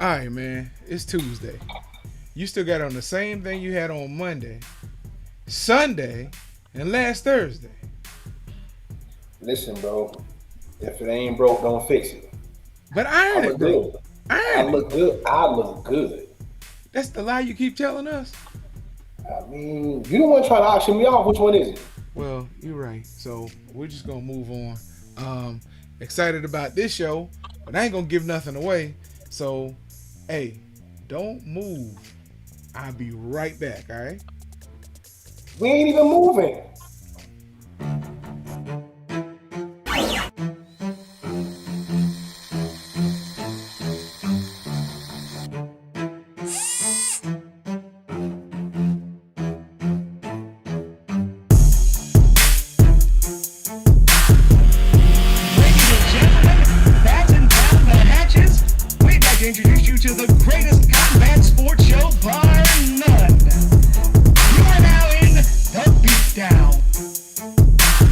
All right, man. It's Tuesday. You still got on the same thing you had on Monday, Sunday, and last Thursday. Listen, bro. If it ain't broke, don't fix it. But I iron it, look bro. good. I Iron it. look good. I look good. That's the lie you keep telling us. I mean, you don't want to try to auction me off. Which one is it? Well, you're right. So we're just gonna move on. Um, Excited about this show, but I ain't gonna give nothing away. So, hey, don't move. I'll be right back. All right. We ain't even moving. Ladies and gentlemen, batten down the hatches. We'd like to introduce you to the greatest combat sports show bar none. You are now in the Beatdown.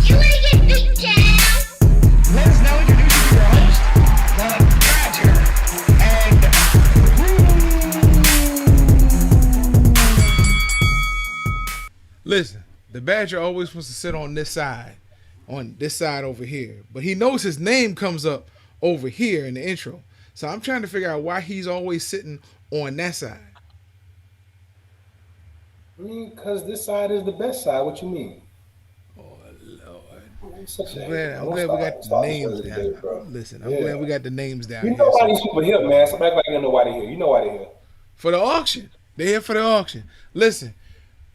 You wanna get beat down? Let us now introduce you to your host, the Badger, and Listen, the Badger always wants to sit on this side over here, but he knows his name comes up over here in the intro. So I'm trying to figure out why he's always sitting on that side. I mean, because this side is the best side. What you mean? Oh Lord. It's such I'm a glad. hater, man. I'm Don't glad we start. got Don't the start this names early down. today, bro. Listen, I'm glad Yeah. we got the names down You here. know why So these people here, man. Somebody act like you don't know why they here. You know why they here. for the auction, they're here for the auction. Listen,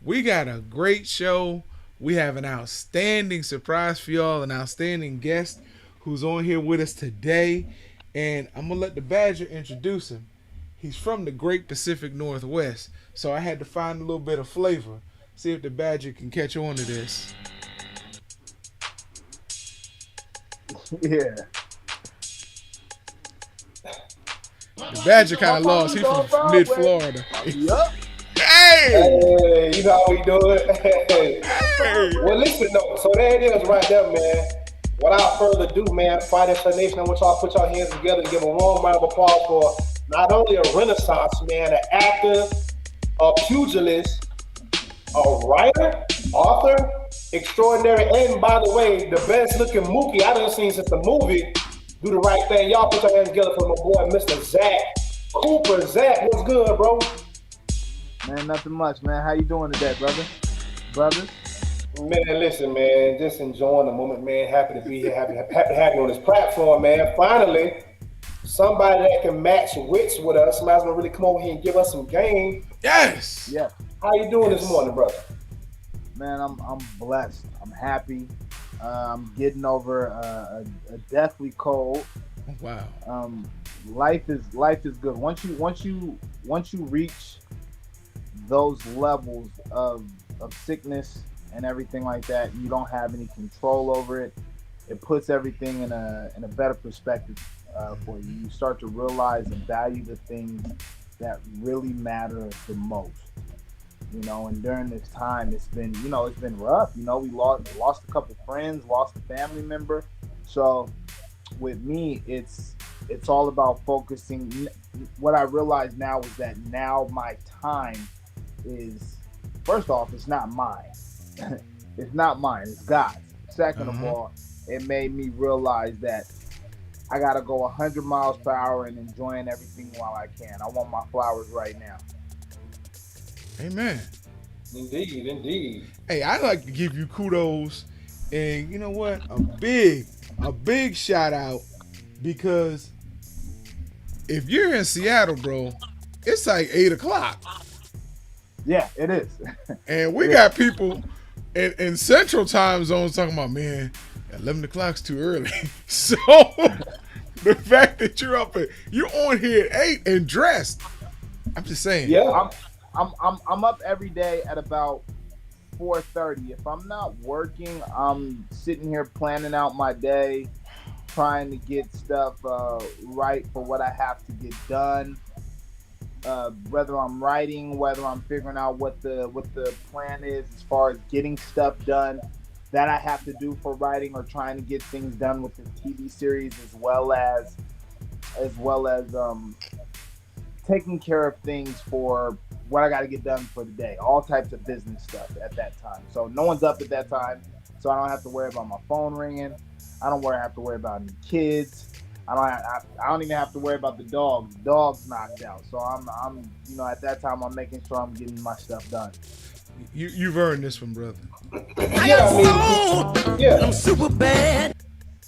we got a great show. We have an outstanding surprise for y'all, an outstanding guest who's on here with us today, and I'm gonna let the Badger introduce him. He's from the Great Pacific Northwest, so I had to find a little bit of flavor. See if the Badger can catch on to this. Yeah. The Badger kind My of lost. mama's He's from on mid Broadway. Florida. Yup. Hey! Hey, you know how we do it. Hey. On Hey! Well, Broadway. listen, though. So there it is right there, man. Without further ado, man, Finance Nation, I want y'all to put your hands together and give a warm round of applause for not only a renaissance man, an actor, a pugilist, a writer, author, extraordinary, and by the way, the best looking Mookie I done seen since the movie Do the Right Thing. Y'all put your hands together for my boy, Mr. Zach Cooper. Zach, what's good, bro? Man, nothing much, man. How you doing today, brother? Brothers? Man, listen, man, just enjoying the moment, man. Happy to be here. Happy to have you on this platform, man. Finally, somebody that can match wits with us. Somebody's gonna really come over here and give us some game. Yes! Yeah. How you doing this Yes. morning, brother? Man, I'm blessed. I'm happy. I'm getting over a deathly cold. Wow. Um, life is good. Once you reach those levels of sickness and everything like that, you don't have any control over it. It puts everything in a better perspective for you. You start to realize and value the things that really matter the most. And during this time, it's been rough. We lost a couple friends, lost a family member. So with me, it's all about focusing. What I realize now is that now my time is, first off, it's not mine. It's not mine. It's God's. Second of Uh-huh. all, it made me realize that I gotta go 100 miles per hour and enjoying everything while I can. I want my flowers right now. Amen. Indeed, indeed. Hey, I like to give you kudos, and you know what? A big shout out because if you're in Seattle, bro, it's like 8 o'clock, Yeah, it is. and we Yeah. got people in Central Time zones talking about, man, 11 o'clock's too early. So the fact that you're on here at 8 and dressed, I'm just saying. Yeah. I'm up every day at about 4:30. If I'm not working, I'm sitting here planning out my day, trying to get stuff right for what I have to get done. Whether I'm writing, whether I'm figuring out what the plan is as far as getting stuff done that I have to do for writing, or trying to get things done with the TV series, as well as taking care of things for what I got to get done for the day, all types of business stuff at that time. So no one's up at that time, so I don't have to worry about my phone ringing. I don't have to worry about any kids. I don't even have to worry about the dog. The dog's knocked out, so I'm at that time I'm making sure I'm getting my stuff done. You've earned this one, brother. Yeah, I mean, yeah. I'm super bad.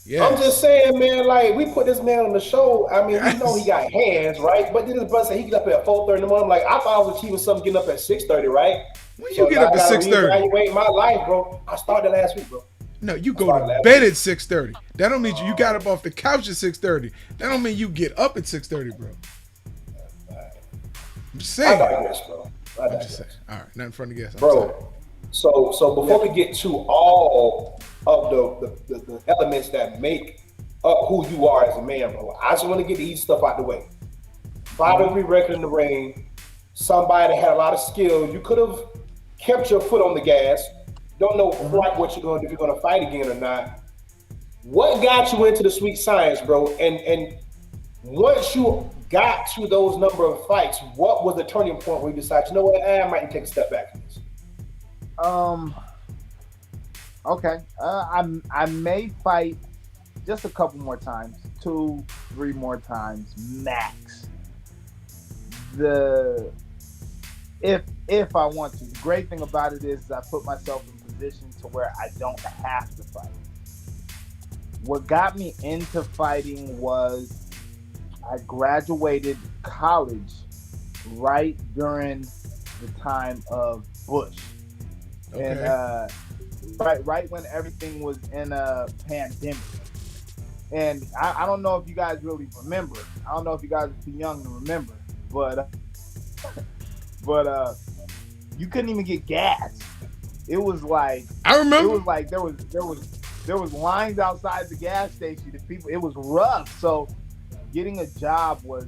Yeah. I'm just saying, man, like, we put this man on the show. I mean, we know he got hands, right? But then his brother said he get up at 4:30 in the morning. I'm like, I thought I was achieving something getting up at 6:30, right? When you get up at 6:30? Evaluate my life, bro. I started last week, bro. No, you go to bed at 6:30. That don't mean you got up off the couch at 6:30. That don't mean you get up at 6:30, bro. I'm just saying. I digress, bro. I'm just saying. All right, nothing from the guest. Bro, so before we get to all of the elements that make up who you are as a man, bro, I just want to get the easy stuff out the way. 5-3 record in the ring. Somebody that had a lot of skill. You could have kept your foot on the gas. Don't know quite what you're going to do, if you're going to fight again or not. What got you into the sweet science, bro? And once you got to those number of fights, what was the turning point where you decided, you know what, I might take a step back from this? Okay. I may fight just a couple more times, 2-3 more times max. If I want to. The great thing about it is I put myself in position to where I don't have to fight. What got me into fighting was I graduated college right during the time of Bush. Okay. And right when everything was in a pandemic. And I don't know if you guys really remember. I don't know if you guys are too young to remember, but you couldn't even get gas. It was like I remember. It was like there was lines outside the gas station. It was rough. So getting a job was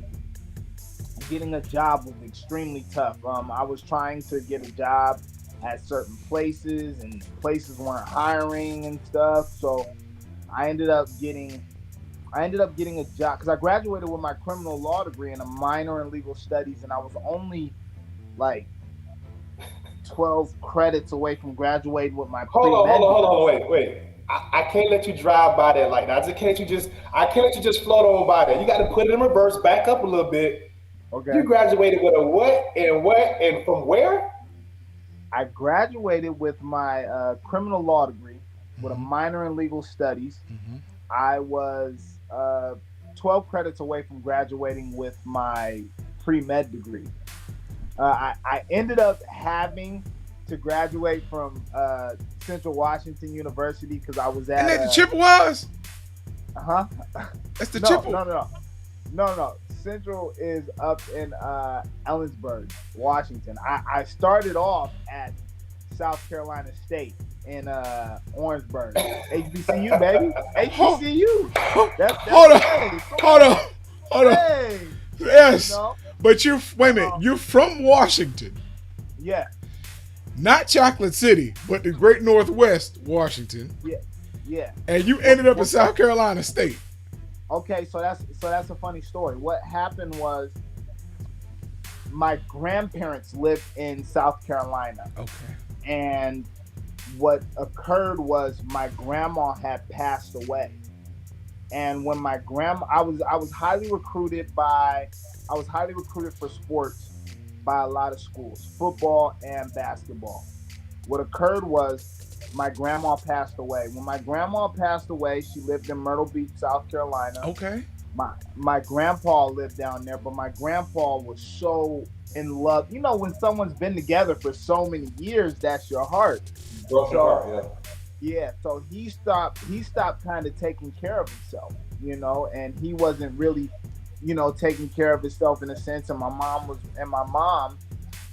extremely tough. I was trying to get a job at certain places, and places weren't hiring and stuff. So I ended up getting a job because I graduated with my criminal law degree and a minor in legal studies, and I was only like 12 credits away from graduating with my Hold on, wait. I can't let you drive by that like that. I can't let you just float on by that. You got to put it in reverse, back up a little bit. Okay. You graduated with a what and from where? I graduated with my criminal law degree with a minor in legal studies. Mm-hmm. I was 12 credits away from graduating with my pre-med degree. I ended up having to graduate from Central Washington University because I was at. And that the Chippewas? Huh? That's the Chippewas. No. Central is up in Ellensburg, Washington. I started off at South Carolina State in Orangeburg. HBCU, baby. HBCU. Hold on. Hey, Yes. you know? But wait a minute. You're from Washington. Yeah. Not Chocolate City, but the Great Northwest, Washington. Yeah. And you ended up in South Carolina State. Okay, so that's a funny story. What happened was my grandparents lived in South Carolina. Okay. And what occurred was my grandma had passed away. And when I was highly recruited for sports by a lot of schools, football and basketball. What occurred was my grandma passed away. When my grandma passed away, she lived in Myrtle Beach, South Carolina. Okay. My grandpa lived down there, but my grandpa was so in love. You know, when someone's been together for so many years, that's your heart. Broken heart, yeah. So he stopped kind of taking care of himself, you know, and he wasn't really, you know, taking care of himself in a sense. And my mom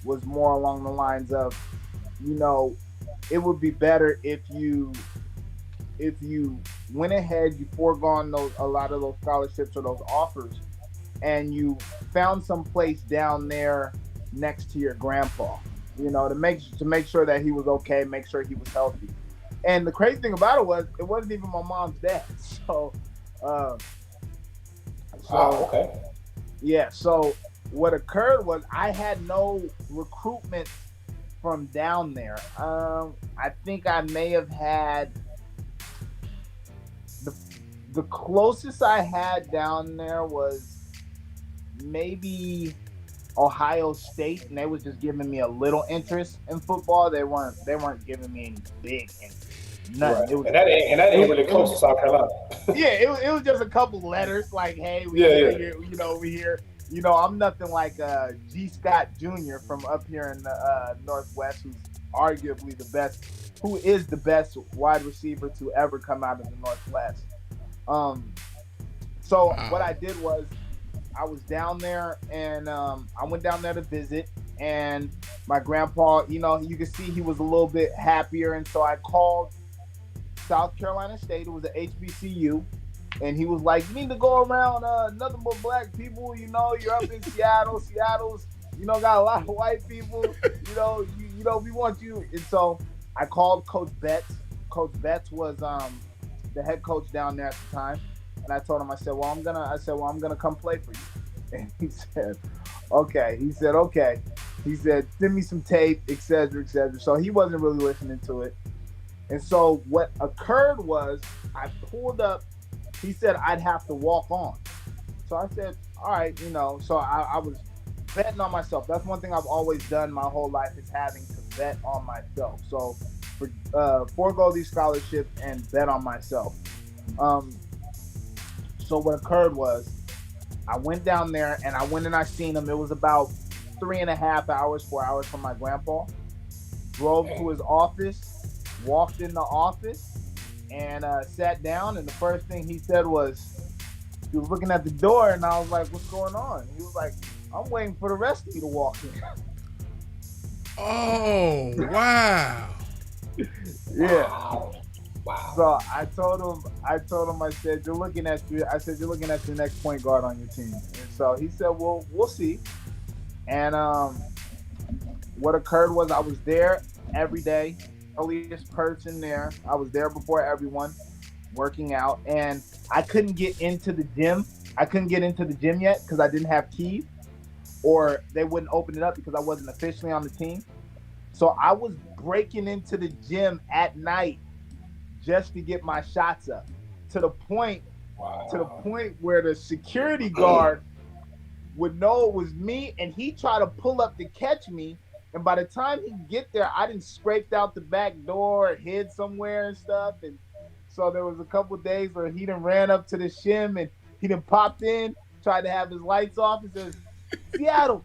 was more along the lines of, you know, it would be better if you went ahead, you foregone a lot of those scholarships or those offers, and you found some place down there next to your grandpa, you know, to make sure that he was okay, make sure he was healthy. And the crazy thing about it wasn't even my mom's dad. So okay. Yeah, so what occurred was I had no recruitment from down there. I think I may have had the the closest I had down there was maybe Ohio State, and they was just giving me a little interest in football. They weren't giving me any big interest, Right. nothing. It was And that ain't really it was close to South Carolina. yeah, it was just a couple letters like, hey, we Yeah, hear yeah. you, we hear. I'm nothing like G. Scott Jr. from up here in the Northwest, who is the best wide receiver to ever come out of the Northwest. Um, so what Wow. I did was I was down there, and I went down there to visit. And my grandpa, you could see he was a little bit happier, and so I called South Carolina State. It was an HBCU, and he was like, "You need to go around nothing but black people. You're up in Seattle. Seattle's, got a lot of white people. We want you." And so I called Coach Betts. Coach Betts was the head coach down there at the time, and I told him, I'm gonna come play for you. And he said, "Okay." He said, "Okay." He said, "Send me some tape, etc., etc." So he wasn't really listening to it. And so what occurred was I pulled up. He said I'd have to walk on. So I said, all right, So I was betting on myself. That's one thing I've always done my whole life is having to bet on myself. So forego these scholarships and bet on myself. Um, so what occurred was I went down there and I went and I seen him. It was about 3.5 hours, 4 hours from my grandpa. Drove to his office, walked in the office, and sat down. And the first thing he said was, he was looking at the door, and I was like, "What's going on?" He was like, "I'm waiting for the rest of you to walk in." Oh, wow. Yeah. Wow. So I said, "You're looking at your next point guard on your team." And so he said, "Well, we'll see." And what occurred was I was there every day, earliest person there. I was there before everyone, working out, and I couldn't get into the gym. I couldn't get into the gym yet because I didn't have keys, or they wouldn't open it up because I wasn't officially on the team. So I was breaking into the gym at night just to get my shots up, to the point where the security guard would know it was me, and he tried to pull up to catch me. And by the time he get there, I didn't scraped out the back door, hid somewhere and stuff. And so there was a couple days where he done ran up to the shim, and he done popped in, tried to have his lights off, and says, "Seattle,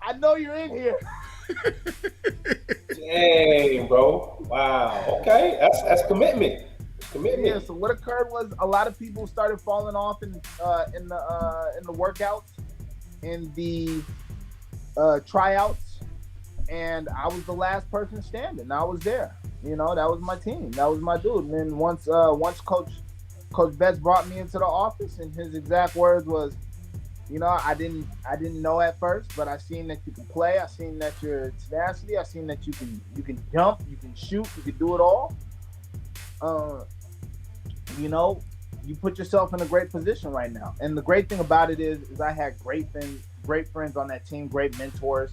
I know you're in here." Dang, bro. Wow. Okay. That's commitment. Yeah. Commitment. So what occurred was a lot of people started falling off in the workouts, in the tryouts, and I was the last person standing. I was there. That was my team. That was my dude. And then once Coach Betts brought me into the office, and his exact words was, I didn't know at first, but I seen that you can play. I seen that your tenacity. I seen that you can jump, you can shoot, you can do it all. Uh, you put yourself in a great position right now. And the great thing about it is I had great friends on that team, great mentors.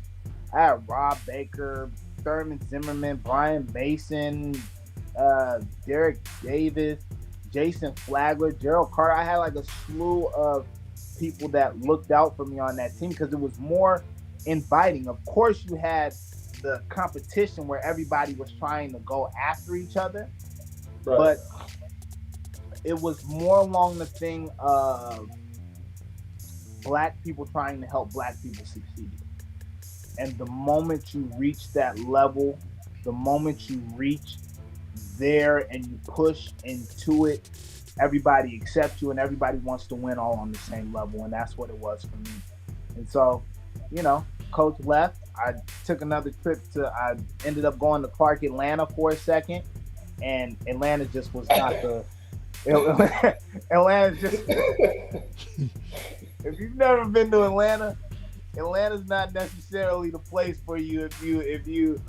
I had Rob Baker, Thurman Zimmerman, Brian Mason, Derek Davis, Jason Flagler, Gerald Carter. I had like a slew of people that looked out for me on that team because it was more inviting. Of course, you had the competition where everybody was trying to go after each other, Right. but it was more along the thing of black people trying to help black people succeed. And the moment you reach that level, the moment you reach there and you push into it, everybody accepts you and everybody wants to win all on the same level. And that's what it was for me. And so, Coach left. I took another trip I ended up going to Clark, Atlanta for a second. And Atlanta just was not the. Atlanta just. If you've never been to Atlanta, Atlanta's not necessarily the place for you if you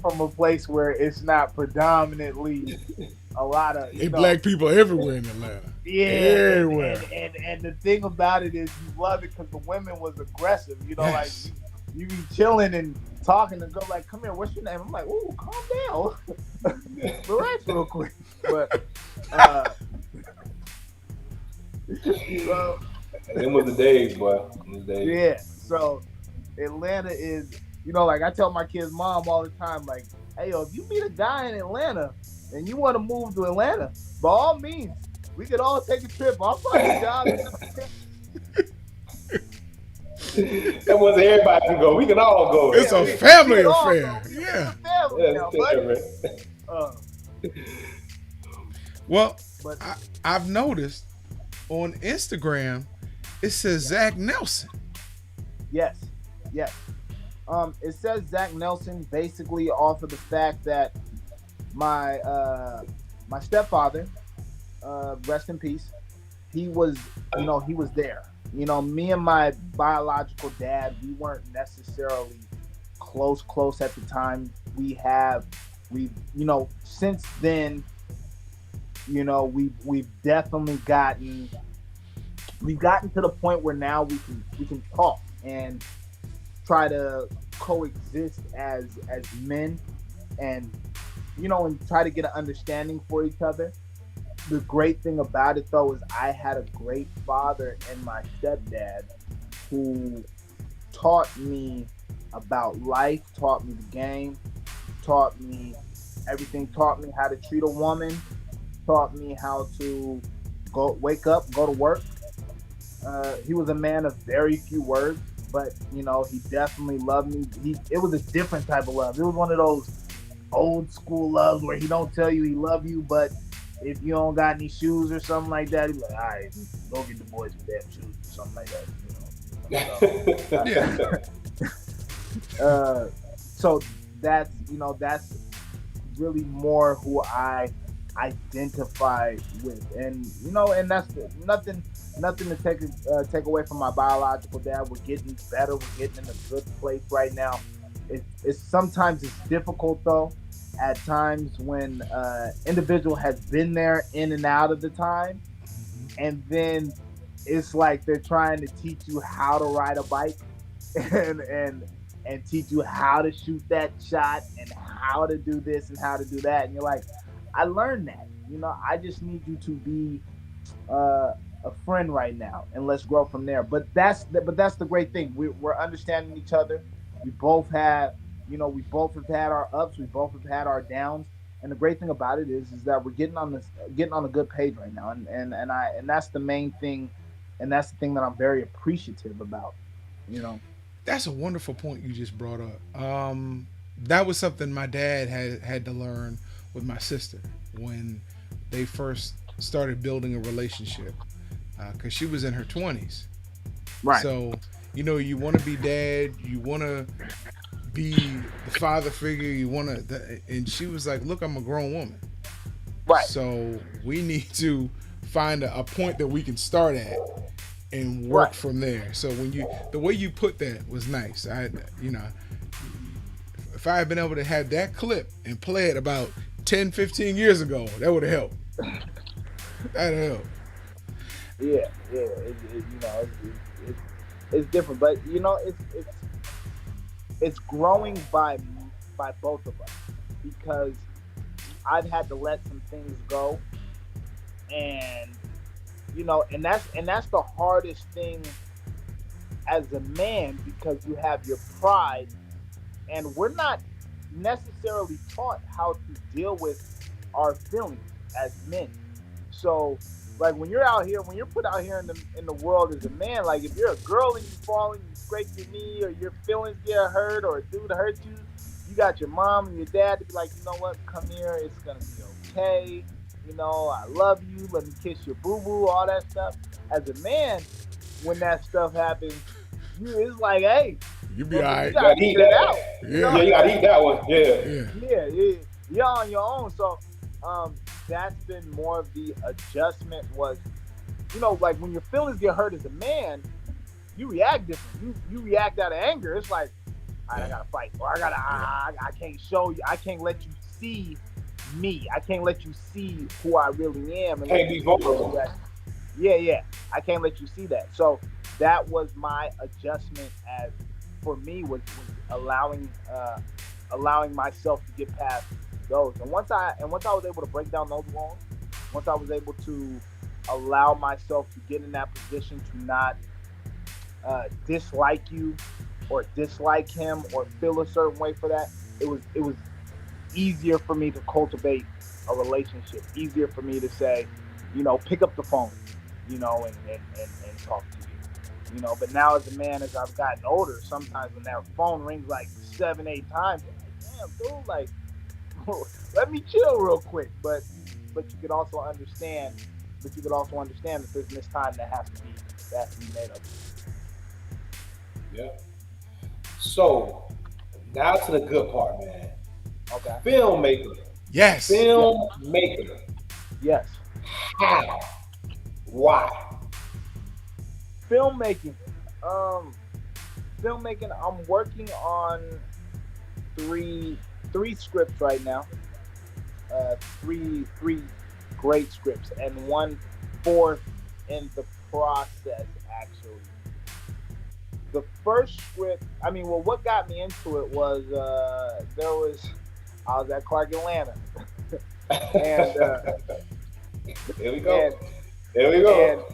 from a place where it's not predominantly a lot of They black people everywhere in Atlanta. yeah, Everywhere. and the thing about it is you love it because the women was aggressive. You know, Yes. like you be chilling and talking and go like, "Come here, what's your name?" I'm like, "Ooh, calm down, relax real quick." But so Them was the days, boy. Them was the days. yeah, so Atlanta is, you know, like I tell my kids' mom all the time, like, "Hey, yo, if you meet a guy in Atlanta and you want to move to Atlanta, by all means, we could all take a trip. I'll find a job." That wasn't everybody can go. We can all go. It's a we family could all affair. go. Yeah. Family Yeah, now, it's buddy. different. Well, But I've noticed on Instagram it says Zach Nelson. yes, yes. It says Zach Nelson basically off of the fact that my my stepfather, rest in peace, he was, you know, he was there. You know, me and my biological dad, we weren't necessarily close at the time. We, you know, since then, you know, we've definitely we've gotten to the point where now we can talk and try to coexist as men, and you know, and try to get an understanding for each other. The great thing about it though is I had a great father and my stepdad who taught me about life, taught me the game, taught me everything, taught me how to treat a woman, taught me how to wake up, go to work. He was a man of very few words, but you know, he definitely loved me. It was a different type of love. It was one of those old school loves where he don't tell you he love you, but if you don't got any shoes or something like that, he's like, all right, go get the boys some damn shoes or something like that. So that's, you know, that's really more who I identify with, and you know, and that's nothing to take away from my biological dad. We're getting better. We're getting in a good place right now. It's sometimes it's difficult though. At times when individual has been there in and out of the time, and then it's like they're trying to teach you how to ride a bike and teach you how to shoot that shot and how to do this and how to do that, and you're like, I learned that. You know, I just need you to be a friend right now, and let's grow from there. But that's the great thing. We're understanding each other. We both have, you know, we both have had our ups, we both have had our downs, and the great thing about it is that we're getting on a good page right now, and that's the main thing, and that's the thing that I'm very appreciative about, you know. That's a wonderful point you just brought up. That was something my dad had to learn with my sister when they first started building a relationship, because she was in her 20s. Right. So, you know, you want to be dad, you want to be the father figure, you want to, and she was like, look, I'm a grown woman. Right. So we need to find a point that we can start at and work from there. So the way you put that was nice. You know, if I had been able to have that clip and play it about 10, 15 years ago, that would have helped. That'd help. Yeah. You know, it's different, but you know, it's growing by both of us, because I've had to let some things go, and you know, and that's the hardest thing as a man, because you have your pride, and we're not necessarily taught how to deal with our feelings as men. So like when you're out here, when you're put out here in the world as a man, like if you're a girl and you fall and you scrape your knee, or your feelings get hurt, or a dude hurt you, you got your mom and your dad to be like, you know what, come here, it's gonna be okay. You know, I love you. Let me kiss your boo boo, all that stuff. As a man, when that stuff happens, it's like, hey, you be all right. You gotta eat that. Yeah, you gotta eat that one. Yeah, you're on your own. So, that's been more of the adjustment. Was, you know, like when your feelings get hurt as a man, you react different. You react out of anger. It's like, I gotta fight, or I can't show you, I can't let you see me. I can't let you see who I really am and let Can't you be see what you vulnerable. got. Yeah, yeah. I can't let you see that. So that was my adjustment as for me was allowing myself to get past those. And once I was able to break down those walls, once I was able to allow myself to get in that position to not dislike you or dislike him or feel a certain way for that, it was easier for me to cultivate a relationship. Easier for me to say, pick up the phone, and talk to you. But now as a man, as I've gotten older, sometimes when that phone rings like 7, 8 times, I'm like, damn, dude, like, let me chill real quick. But you could also understand, that there's this time that has to be made of. Yeah. So now to the good part, man. Okay. Filmmaker. Yes. Yes. Filmmaker. Yes. How? Why? Filmmaking. Um, filmmaking. I'm working on three three scripts right now. Three great scripts, and one fourth in the process. Actually, the first script. I mean, well, what got me into it was I was at Clark Atlanta, and Here we go. and Here we and go.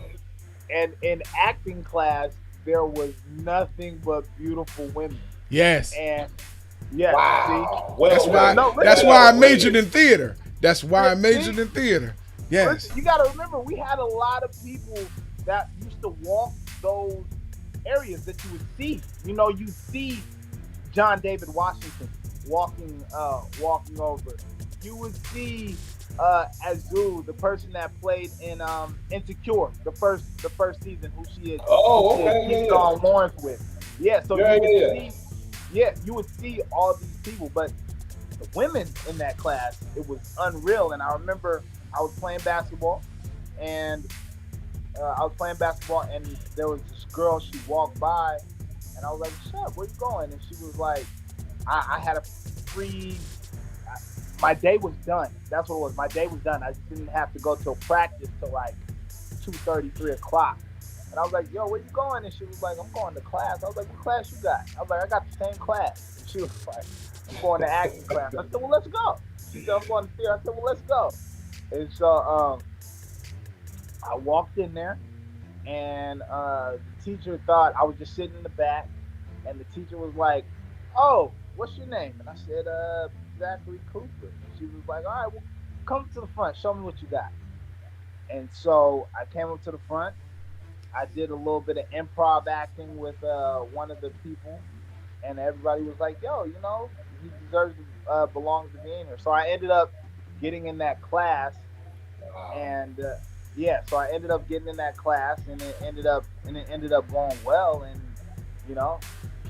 and in acting class there was nothing but beautiful women. Yes. And yes, see, Wow. That's Well why. rated. no, That's listen, why I Well majored rated. in theater. That's why I see, majored in theater. listen. Yes. You got to remember, we had a lot of people that used to walk those areas that you would see. You see John David Washington walking over. You would see Azul, the person that played in Insecure, the first season, Oh, who she had okay. cheated Yeah, yeah. on Lawrence with. Yeah, so Yeah, you would yeah, yeah. see, yeah, you would see all these people, but the women in that class, it was unreal. And I remember I was playing basketball, and there was this girl. She walked by, and I was like, "Shut, where you going?" And she was like, "I had a free. My day was done. That's what it was. My day was done. I just didn't have to go till practice till like 2:30, 3 o'clock." And I was like, "Yo, where you going?" And she was like, "I'm going to class." I was like, "What class you got?" I was like, "I got the same class." And she was like, "I'm going to acting class." I said, "Well, let's go." She said, "I'm going to theater." I said, "Well, let's go." And so I walked in there, and the teacher thought I was just sitting in the back, and the teacher was like, "Oh, what's your name?" And I said, "Zachary Cooper." And she was like, "All right, well, come to the front, show me what you got." And so I came up to the front. I did a little bit of improv acting with one of the people, and everybody was like, "Yo, he deserves to belongs to be in here." So I ended up getting in that class, Wow. and yeah, so I ended up getting in that class, and it ended up going well. And you know,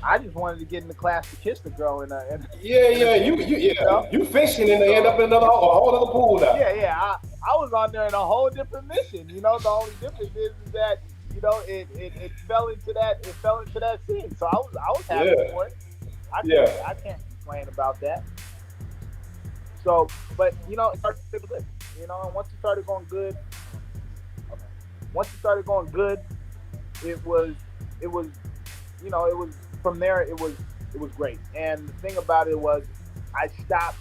I just wanted to get in the class to kiss the girl Yeah, in a yeah. scene, you know. You fishing and they end So up in a whole other pool now. yeah, yeah, I was on there in a whole different mission. The only difference is that it fell into that scene. So I was happy Yeah, for it. I can't yeah. I can't complain about that. So, but it started good. And once it started going good, it was it was it was from there. It was great. And the thing about it was, I stopped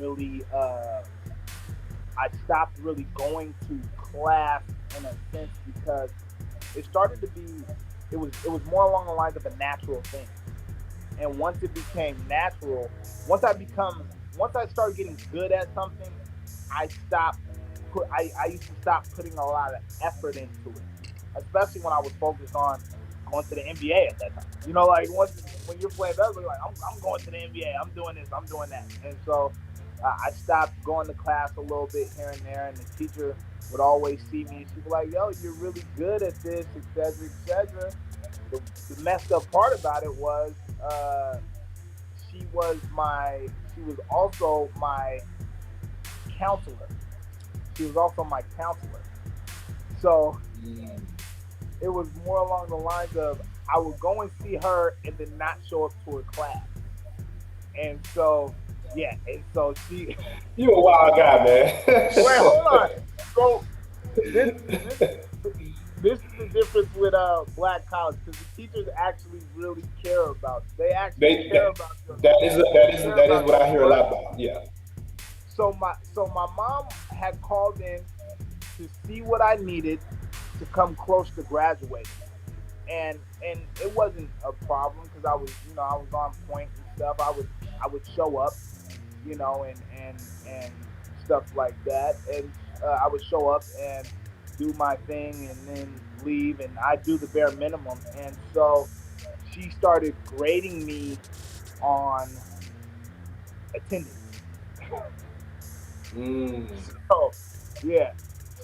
really going to class in a sense, because it started to be it was more along the lines of a natural thing. And once it became natural, once I started getting good at something, I stopped I used to stop putting a lot of effort into it, especially when I was focused on going to the NBA at that time. Like when you're playing basketball, you're like, I'm going to the NBA, I'm doing this, I'm doing that. And so I stopped going to class a little bit here and there, and the teacher would always see me, and she'd be like, "Yo, you're really good at this, etc., etc." The messed up part about it was, uh, she was also my counselor. She was also my counselor. So it was more along the lines of, I would go and see her and then not show up to her class. And so yeah, and so she. You a wild guy, Wait, man. hold on. So this this this is the difference with black college because the teachers actually really care about. They actually they care that, about your. that is They care that is about what your I hear a lot work. about. Yeah. So my mom had called in to see what I needed to come close to graduating, and it wasn't a problem because I was on point and stuff. I would show up, and stuff like that, and I would show up and do my thing and then leave, and I do the bare minimum, and so she started grading me on attendance. Mm. So, yeah.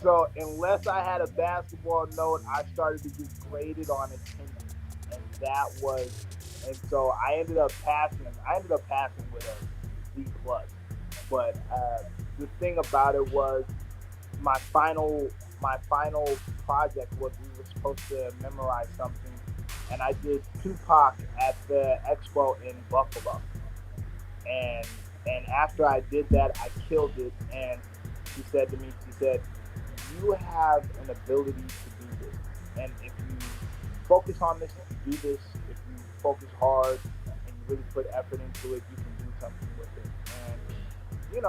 So unless I had a basketball note, I started to get graded on attendance, and that was, and so I ended up passing. I ended up passing with a D plus. But the thing about it was my final project was we were supposed to memorize something, and I did Tupac at the expo in Buffalo, and after I did that, I killed it. And she said to me, she said, "You have an ability to do this, and if you focus on this, if you do this, if you focus hard and you really put effort into it, you can do something with it." And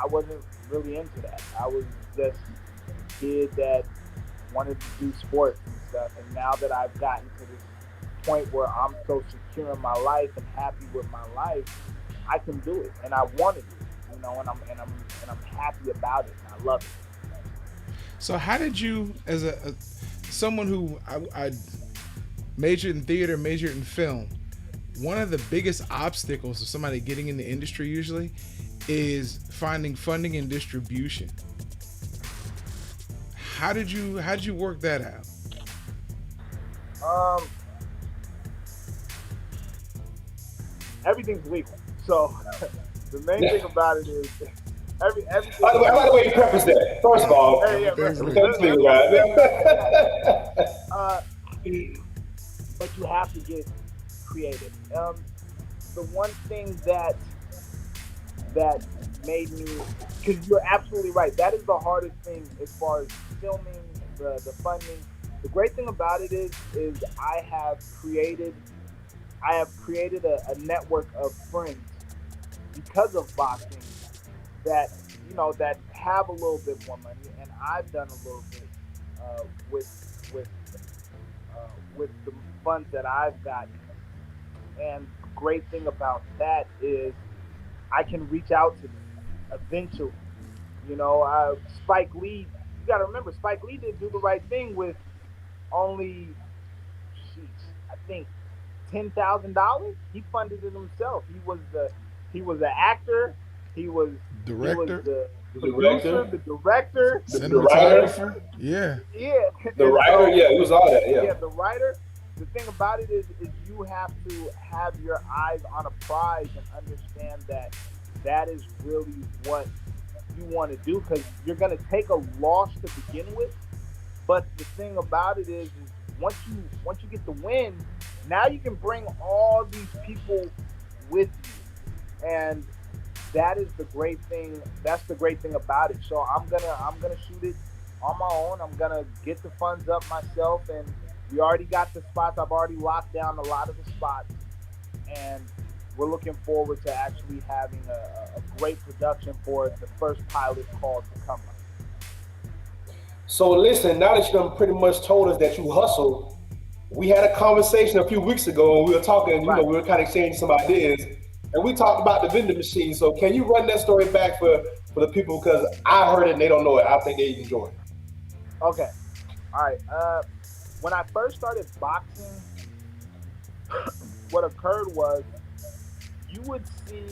I wasn't really into that. I was just a kid that wanted to do sports and stuff. And now that I've gotten to this point where I'm so secure in my life and happy with my life, I can do it, and I want to do it. And I'm happy about it, and I love it. So how did you, as a someone who I majored in theater, majored in film, one of the biggest obstacles of somebody getting in the industry usually is finding funding and distribution. How did you work that out? Um, Everything's legal. So the main thing about it is everything. By the way, you preface that. First of all, Hey, yeah, Everything's legal. everything's legal, guys. uh, but you have to get creative. The one thing that made me, because you're absolutely right, that is the hardest thing as far as filming, the funding. The great thing about it is I have created a network of friends because of boxing that that have a little bit more money, and I've done a little bit uh, with with with the funds that I've gotten. And the great thing about that is I can reach out to them eventually. Spike Lee. You got to remember, Spike Lee did do the right thing with only, sheesh, I think $10,000. He funded it himself. He was the actor. He was Director, the The producer, director, the director. the writer, cinematographer, yeah. Yeah, the and writer, so yeah, it was all that, yeah, yeah. the writer. The thing about it is you have to have your eyes on a prize and understand that that is really what you want to do because you're going to take a loss to begin with. But the thing about it is once you get the win, now you can bring all these people with you, and that is the great thing. That's the great thing about it. So I'm gonna shoot it on my own. I'm gonna get the funds up myself, and we already got the spots. I've already locked down a lot of the spots, and we're looking forward to actually having a great production for the first pilot called to come. So listen, now that you done pretty much told us that you hustle, we had a conversation a few weeks ago and we were talking, Right. we were kind of exchanging some ideas and we talked about the vending machine. So can you run that story back for the people? Because I heard it and they don't know it. I think they enjoy it. Okay. All right. When I first started boxing, what occurred was you would see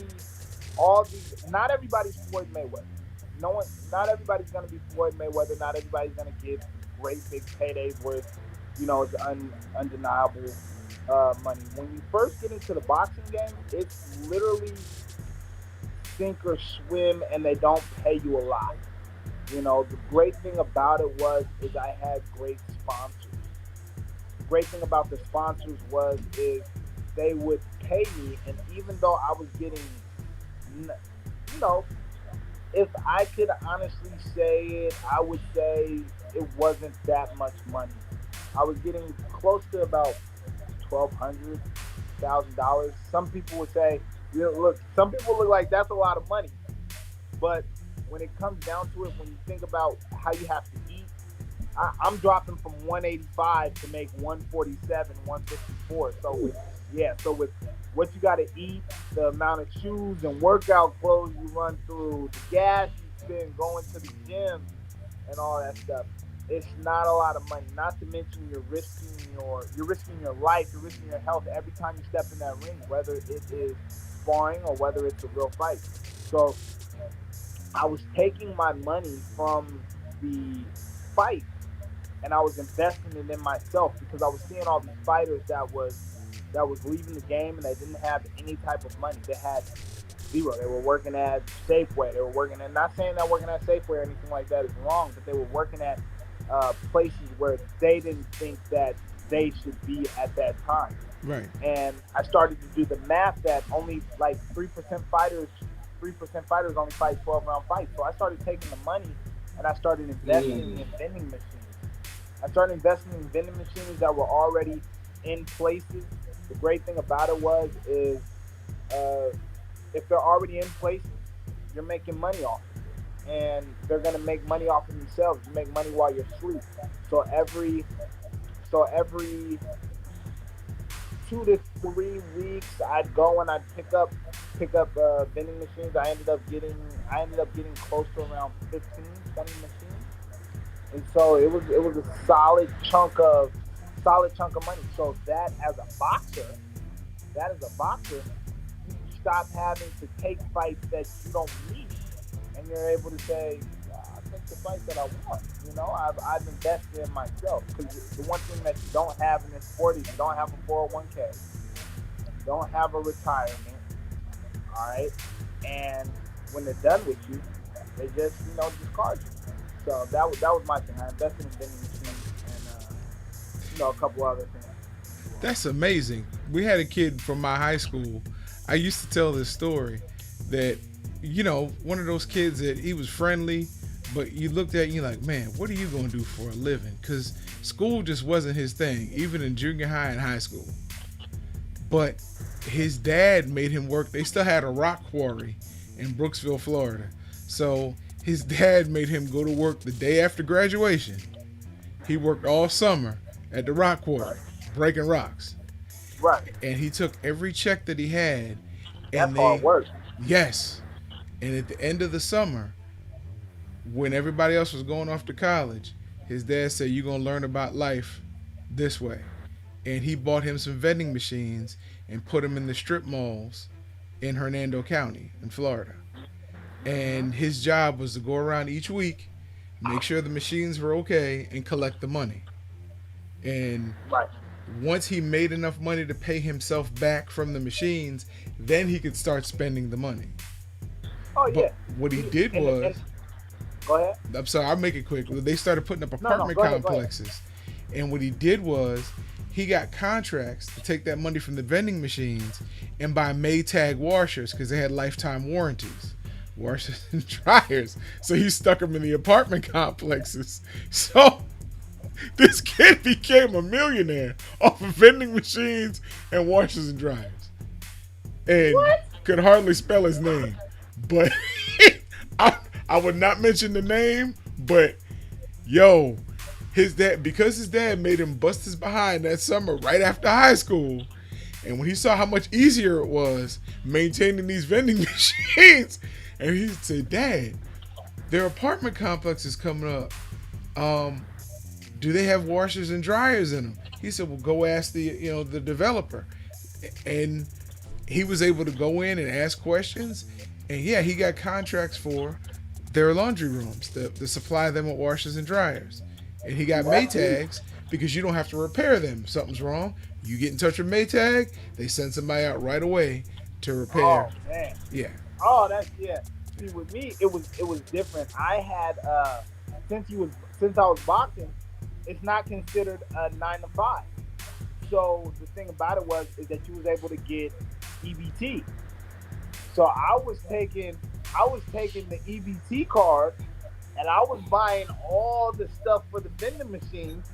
all these. Not everybody's Floyd Mayweather. No one. Not everybody's gonna be Floyd Mayweather. Not everybody's gonna get great big paydays where it's undeniable money. When you first get into the boxing game, it's literally sink or swim, and they don't pay you a lot. The great thing about it was is I had great sponsors. The great thing about the sponsors was is they would pay me, and even though I was getting n- you know, if I could honestly say it, I would say it wasn't that much money. I was getting close to about $1,200. Some people would say, you know, look, some people look like that's a lot of money. But when it comes down to it, when you think about how you have to eat, I'm dropping from 185 to make 147, 154. So with with what you got to eat, the amount of shoes and workout clothes you run through, the gas you spend going to the gym, and all that stuff, it's not a lot of money. Not to mention you're risking your life, you're risking your health every time you step in that ring, whether it is sparring or whether it's a real fight. So I was taking my money from the fight and I was investing it in myself because I was seeing all these fighters that was leaving the game and they didn't have any type of money. They had zero. They were working at Safeway. They were working at, not saying that working at Safeway or anything like that is wrong, but they were working at places where they didn't think that they should be at that time. Right. And I started to do the math that only like 3% fighters only fight 12-round fights. So I started taking the money and I started investing in vending machines. I started investing in vending machines that were already in places. The great thing about it is uh, if they're already in places, you're making money off it. And they're gonna make money off of themselves. You make money while you're asleep. So every 2 to 3 weeks, I'd go and I'd pick up vending machines. I ended up getting close to around 15, 20 machines, and so it was a solid chunk of money. So that as a boxer, you stop having to take fights that you don't need, and you're able to say, I take the fight that I want. I've invested in myself because the one thing that you don't have in this sport is you don't have a 401k, you don't have a retirement. All right, and when they're done with you, they just discard you. So that was my thing. I invested in vending machines and a couple other things. That's amazing. We had a kid from my high school. I used to tell this story that, one of those kids that he was friendly, but you looked at you like, man, what are you going to do for a living? Because school just wasn't his thing, even in junior high and high school. But his dad made him work. They still had a rock quarry in Brooksville, Florida. So his dad made him go to work the day after graduation. He worked all summer at the rock quarry, breaking rocks. Right. And he took every check that he had. That's And hard work. yes. And at the end of the summer, when everybody else was going off to college, his dad said, you're going to learn about life this way. And he bought him some vending machines and put them in the strip malls in Hernando County in Florida. And his job was to go around each week, make sure the machines were okay, and collect the money. And Right. once he made enough money to pay himself back from the machines, then he could start spending the money. Oh yeah. But what he did was, go ahead. I'm sorry, I'll make it quick. They started putting up No, apartment go ahead. complexes. And what he did was, he got contracts to take that money from the vending machines and buy Maytag washers because they had lifetime warranties. Washers and dryers. So he stuck them in the apartment complexes. So this kid became a millionaire off of vending machines and washers and dryers. And could hardly spell his name. But I would not mention the name, but yo, because his dad made him bust his behind that summer right after high school, and when he saw how much easier it was maintaining these vending machines, and he said, Dad, their apartment complex is coming up. Do they have washers and dryers in them? He said, well, go ask the developer. And he was able to go in and ask questions, and yeah, he got contracts for their laundry rooms to supply them with washers and dryers. And he got Maytags because you don't have to repair them. If something's wrong, you get in touch with Maytag, they send somebody out right away to repair. Oh man. Yeah. Oh, that's yeah. See, with me, it was different. I had since I was boxing, it's not considered a 9 to 5. So the thing about it is that you was able to get EBT. So I was taking the EBT card and I was buying all the stuff for the vending machines,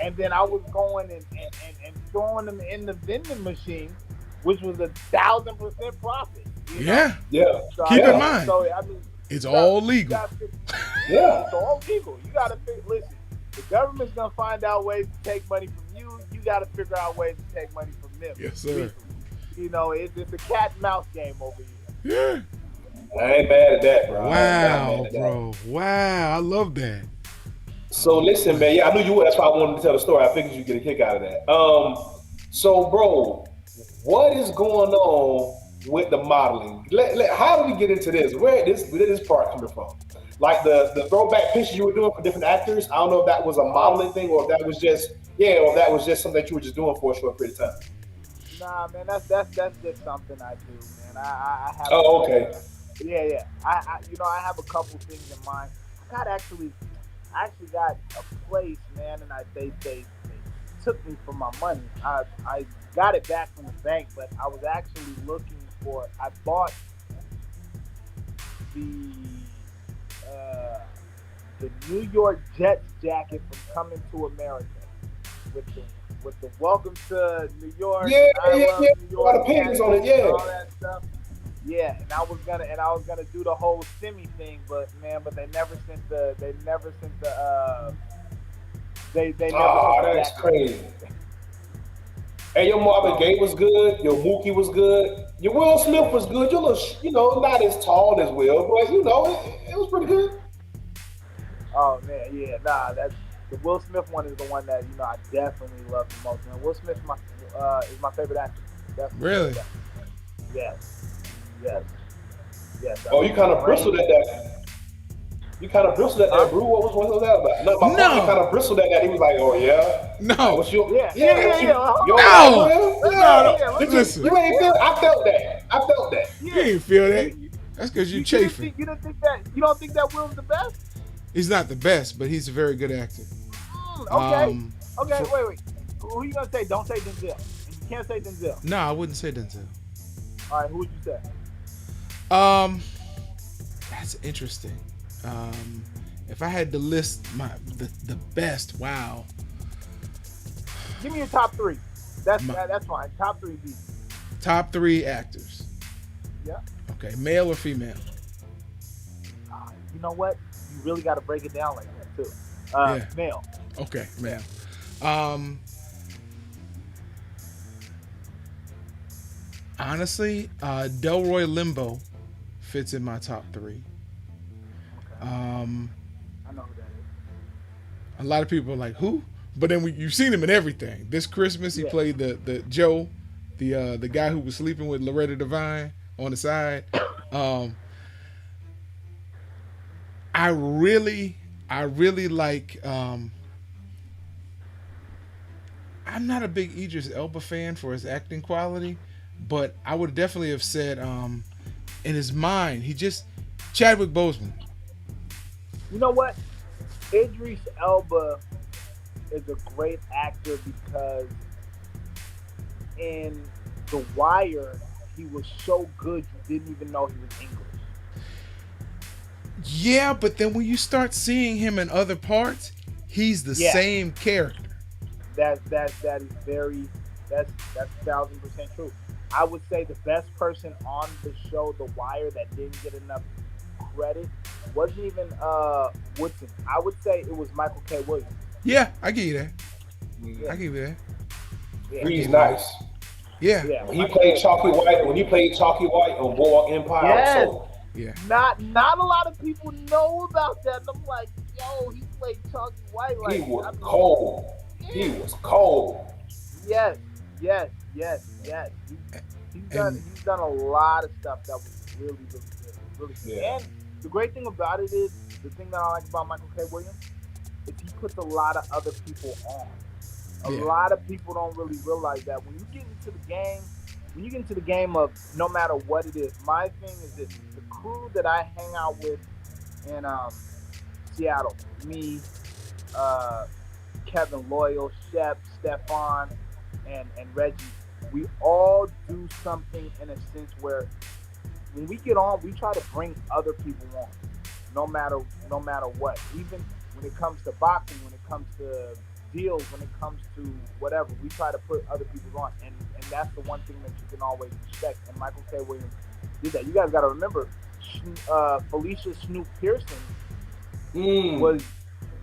and then I was going and throwing them in the vending machine, which was 1,000% profit. You know, Yeah. Yeah. so I Keep in Yeah. mean, mind, so I mean, it's you got all you legal. got to, yeah, Yeah. it's all legal. You got to listen. The government's gonna find out ways to take money from you. You got to figure out ways to take money from them. Yes, sir. Legally. You know, it's a cat and mouse game over here. Yeah. I ain't mad at that, bro. I am not mad Wow, at that. bro. Wow. I love that. So listen, man. Yeah, I knew you would. That's why I wanted to tell the story. I figured you'd get a kick out of that. So, bro, what is going on with the modeling? How did we get into this? Where did this part coming from? Like the throwback pictures you were doing for different actors. I don't know if that was a Oh, modeling thing or if that was just or if that was just something that you were just doing for a short period of time. nah, man, that's just something I do, man. I have Oh, okay. yeah, yeah. I have a couple things in mind. I got actually, I actually got a place, man, and they took me for my money. I got it back from the bank, but I was actually looking for. I bought the uh, the New York Jets jacket from Coming to America with the Welcome to New York, Yeah, I yeah, love yeah. New A lot York of paintings on it. tattoos and Yeah. all that stuff. Yeah, and I was gonna do the whole semi thing, but man, they never Oh, sent the that's jacket. crazy. Hey, your Marvin So Gaye was good. Your Mookie was good. Your Will Smith was good. Your little, not as tall as Will, but it was pretty good. oh man, yeah, nah, that's the Will Smith one is the one that I definitely love the most. Man, Will Smith is my favorite actor. Definitely my Really? favorite actor. Yes, yes, yes. I Oh, you mean, kind his of bristled range. at that. You kind of bristled at that, Huh? Brew. What was that about? No, my partner kind No. of bristled at that. He was like, "Oh yeah, like No. what's your Yeah, yeah, yeah? yeah, What yeah. Well, you hold don't on, like hold on. No. Will? Let's No, Yeah, no. yeah, did Listen. you ain't feel? I felt that. I felt that. You yeah. ain't feel that. You, That's because you you didn't chafing. think you don't think that Will's the best? He's not the best, but he's a very good actor. Okay, Um, okay. for, Wait. Who you gonna say? Don't say Denzel. You can't say Denzel. no, I wouldn't say Denzel. All right, who would you say? Um, that's interesting. If I had to list the best, wow, Give me your top three. That's my that's fine. Top three beats. top three actors. Yeah. Okay, male or female? You know what? You really got to break it down like that too. Yeah. Male. Okay, male. Um, honestly, Delroy Limbo fits in my top three. Okay. Um, I know who that a lot of people are like, who? But then you've seen him in everything. This Christmas, he Yeah. played the Joe, the guy who was sleeping with Loretta Devine on the side. Um, I really like. I'm not a big Idris Elba fan for his acting quality, but I would definitely have said, in his mind, he just Chadwick Boseman. is. You know what? Idris Elba is a great actor because in The Wire, he was so good you didn't even know he was English. Yeah, but then when you start seeing him in other parts, he's the Yeah. same character. That is very that's 1,000% true. I would say the best person on the show The Wire that didn't get enough credit wasn't even Woodson. I would say it was Michael K. Williams. Yeah, I give you that. Yeah, I give you that. yeah, He's nice. Yeah, yeah. When he played Chalky White, on Boardwalk Empire, Yes. so yeah. Not a lot of people know about that. And I'm like, yo, he played Chalky White. Like, he was I mean, cold. He yeah. was cold. Yes, yes, yes, yes. And He's done a lot of stuff that was really, really good, really good. Yeah. And the great thing about it is the thing that I like about Michael K. Williams is he puts a lot of other people on. A Yeah. lot of people don't really realize that when you get into the game of no matter what it is. My thing is this: the crew that I hang out with in Seattle, me, uh, Kevin Loyal, Shep, Stefan, and Reggie, we all do something in a sense where when we get on, we try to bring other people on, no matter no matter what. Even when it comes to boxing, when it comes to deals, when it comes to whatever, we try to put other people on, and that's the one thing that you can always respect. And Michael K. Williams did that. You guys got to remember, Felicia Snoop Pearson was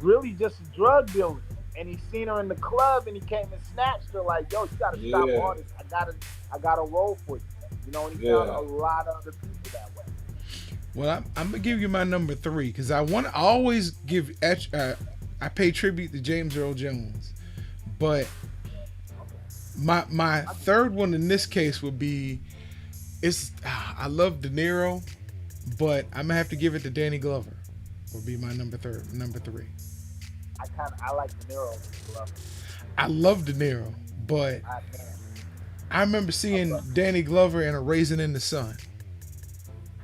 really just a drug dealer, and he seen her in the club, and he came and snatched her. Like, yo, you gotta stop all this. I gotta roll for you. You know, and he found a lot of other people that way. Well, I'm gonna give you my number 3 because I always give. I pay tribute to James Earl Jones, but my third one in this case would be I love De Niro, but I'm gonna have to give it to Danny Glover. Would be my number 3. I like De Niro. I love De Niro, but I remember seeing Danny Glover in A Raisin in the Sun.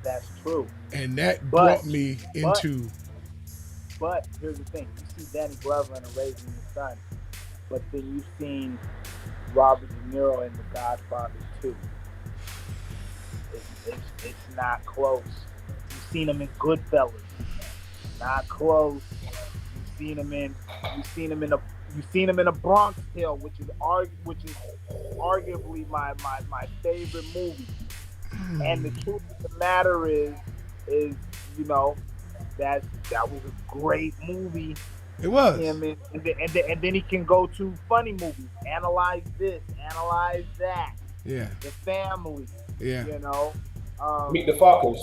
That's true. And that brought me into. But here's the thing: you see Danny Glover in A Raisin in the Sun, but then you've seen Robert De Niro in The Godfather 2. It's not close. You've seen him in Goodfellas. Not close. You've seen him in a Bronx Tale, which is arguably my favorite movie. And the truth of the matter is you know that was a great movie. It was. And then he can go to funny movies. Analyze this, analyze that. Yeah. The Family. Yeah. You know. Meet the Fockers.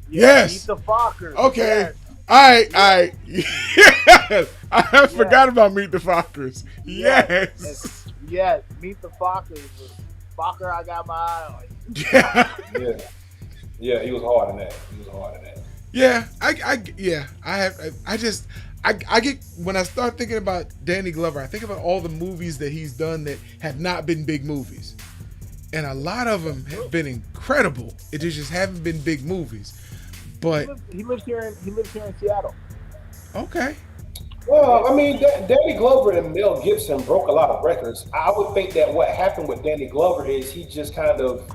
Yes. Meet the Fockers. Okay. Yes. All right. Yes. I forgot about Meet the Fockers. Yes. Yes. Meet the Fockers. Focker, I got my eye on you. Yeah. Yeah, he was hard in that. Yeah, I get when I start thinking about Danny Glover, I think about all the movies that he's done that have not been big movies, and a lot of them have been incredible. It just haven't been big movies. But he lives here in Seattle. Okay. Well, I mean, Danny Glover and Mel Gibson broke a lot of records. I would think that what happened with Danny Glover is he just kind of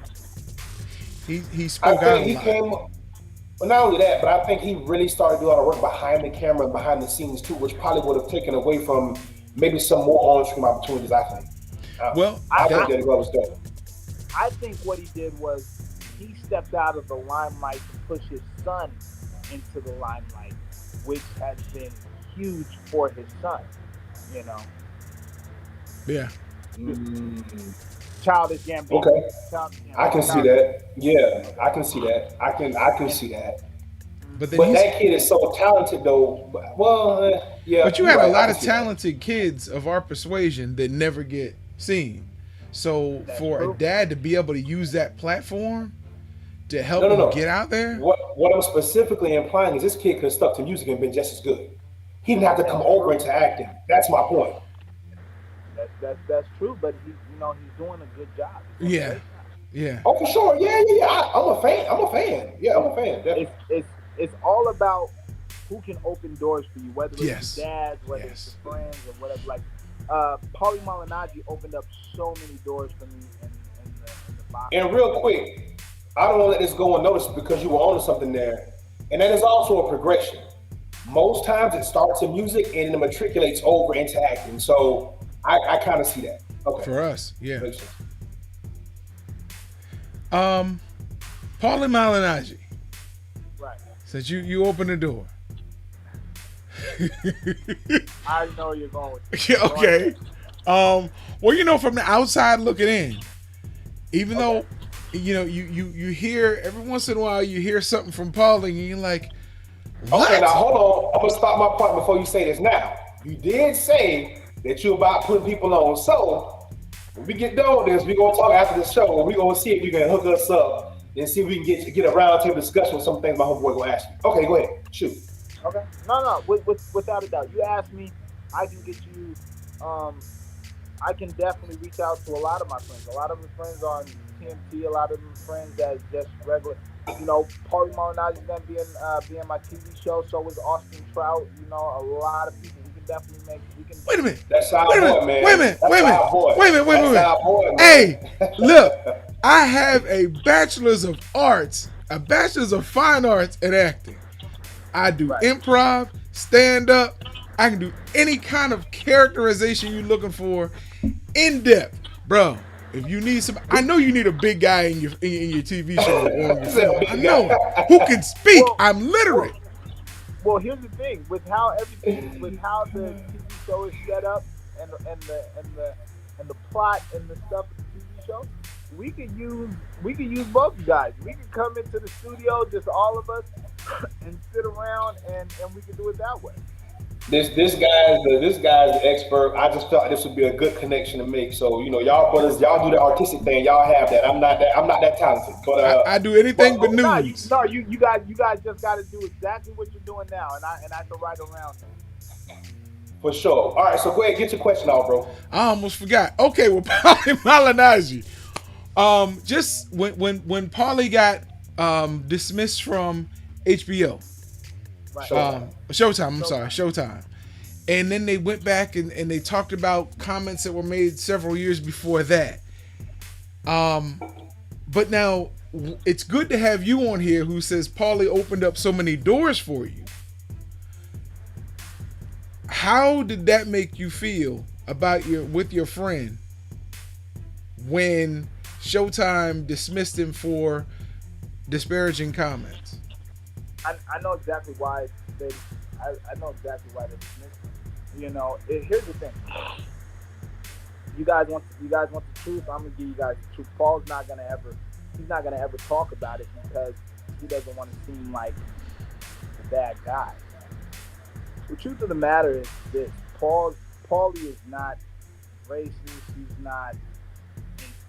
he spoke out a lot. Well, not only that, but I think he really started doing a lot of work behind the camera and behind the scenes too, which probably would have taken away from maybe some more on-screen opportunities. I think. I think Danny Glover's dope. I think what he did was he stepped out of the limelight to push his son into the limelight, which has been huge for his son. You know. Yeah. Childish Gambino. Okay. I can see that. Yeah, I can see that. I can see that. But that kid is so talented, though. Well, yeah. But you have a lot of talented kids of our persuasion that never get seen. So for a dad to be able to use that platform to help him get out there. What I'm specifically implying is this kid could have stuck to music and been just as good. He didn't have to come over into acting. That's my point. That's true, but he's doing a good job. Yeah. Yeah. Oh, for sure. Yeah. I'm a fan. Yeah, I'm a fan. Definitely. It's all about who can open doors for you, whether it's your dad, whether it's your friends, or whatever. Like Paulie Malignaggi opened up so many doors for me in the box. And real quick, I don't want to let this go unnoticed because you were onto something there, and that is also a progression. Most times it starts in music and then it matriculates over into acting. So I kind of see that. Okay. For us, yeah. Paulie Malignaggi. Right. Since you open the door. I already know where you're going with this. Yeah, okay. Well, from the outside looking in, even though you hear every once in a while you hear something from Paulie and you're like, what? Okay, now hold on. I'm gonna stop my point before you say this. Now, you did say that you're about putting people on. So when we get done with this, we're gonna talk after the show. We're gonna see if you can hook us up and see if we can get a roundtable discussion with some things my homeboy gonna ask you. Okay, go ahead. Shoot. Okay. No. Without a doubt. You asked me, I can get you. I can definitely reach out to a lot of my friends. A lot of my friends on TNT. A lot of my friends that's just regular. Paulie Malignaggi is gonna be in my TV show. So is Austin Trout. A lot of people. We can definitely Wait a minute. That's our boy, man. Wait a minute. That's our boy, man. Hey, look, I have a bachelor's of arts, a bachelor's of fine arts in acting. I do Right. improv, stand up. I can do any kind of characterization you're looking for, in depth, bro. If you need some, I know you need a big guy in your TV show or on your film. I know it. Who can speak? Well, I'm literate. Well, here's the thing: with how the TV show is set up, and the plot and the stuff of the TV show, we could use both guys. We could come into the studio, just all of us, and sit around, and we could do it that way. This guy's the expert. I just thought this would be a good connection to make. So y'all brothers, y'all do the artistic thing. Y'all have that. I'm not that talented. But I do anything but No, nudes. you guys just got to do exactly what you're doing now, and I can write around that. for sure. All right, so go ahead, get your question out, bro. I almost forgot. Okay, well, Paulie Malignaggi. Just when Paulie got dismissed from HBO, Right. Showtime. I'm sorry, Showtime. And then they went back and they talked about comments that were made several years before that. But now it's good to have you on here who says Paulie opened up so many doors for you. How did that make you feel about with your friend when Showtime dismissed him for disparaging comments? I know exactly why I know exactly why they dismissed him. Here's the thing. You guys want the truth. I'm gonna give you guys the truth. Paul's not gonna ever talk about it because he doesn't want to seem like the bad guy. The truth of the matter is this: Paulie is not racist. He's not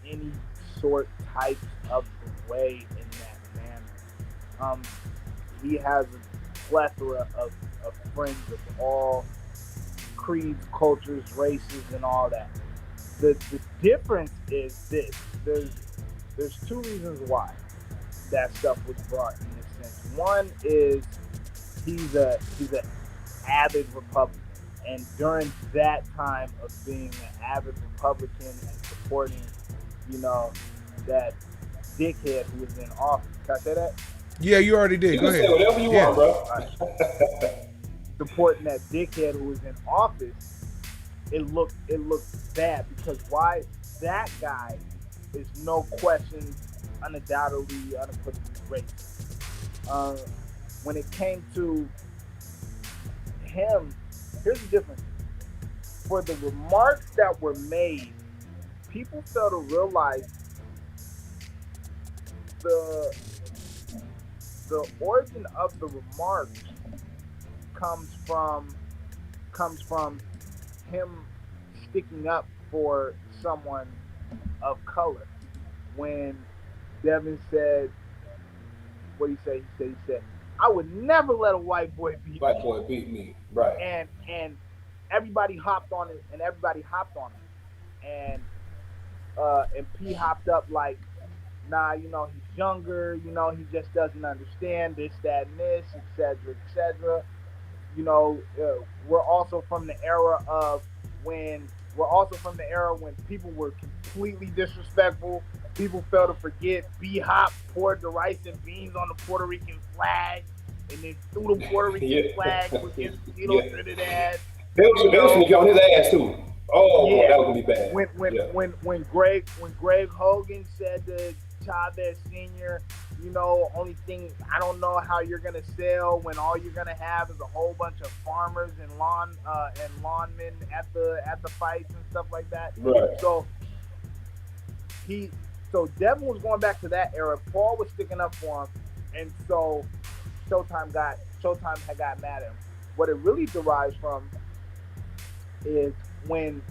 in any sort type of way in that manner. He has a plethora of friends of all creeds, cultures, races, and all that. The difference is this: there's two reasons why that stuff was brought in this sense. One is he's an avid Republican, and during that time of being an avid Republican and supporting, that dickhead who was in office. Can I say that? Yeah, you already did. You Go can ahead. say whatever you Yeah. want, bro. Supporting that dickhead who was in office, it looked bad because why? That guy is no question, undoubtedly, unequivocally racist. When it came to him, here's the difference. For the remarks that were made, people fail to realize the origin of the remarks comes from him sticking up for someone of color. When Devin said, what did he say? He said, I would never let a white boy beat White me. boy beat me, right? And everybody hopped on it, and P hopped up like, nah, he's younger, he just doesn't understand this, that, and this, etc., etc. We're also from the era when people were completely disrespectful. People fail to forget B Hop poured the rice and beans on the Puerto Rican flag, and then threw the Puerto Rican flag against Trinidad. They was gonna get on his ass too. Oh, Yeah. that was gonna be bad. When Greg Hogan said to Chavez Sr., only thing I don't know how you're gonna sell when all you're gonna have is a whole bunch of farmers and lawnmen at the fights and stuff like that. Right. So Devin was going back to that era. Paul was sticking up for him, and so Showtime had got mad at him. What it really derives from is when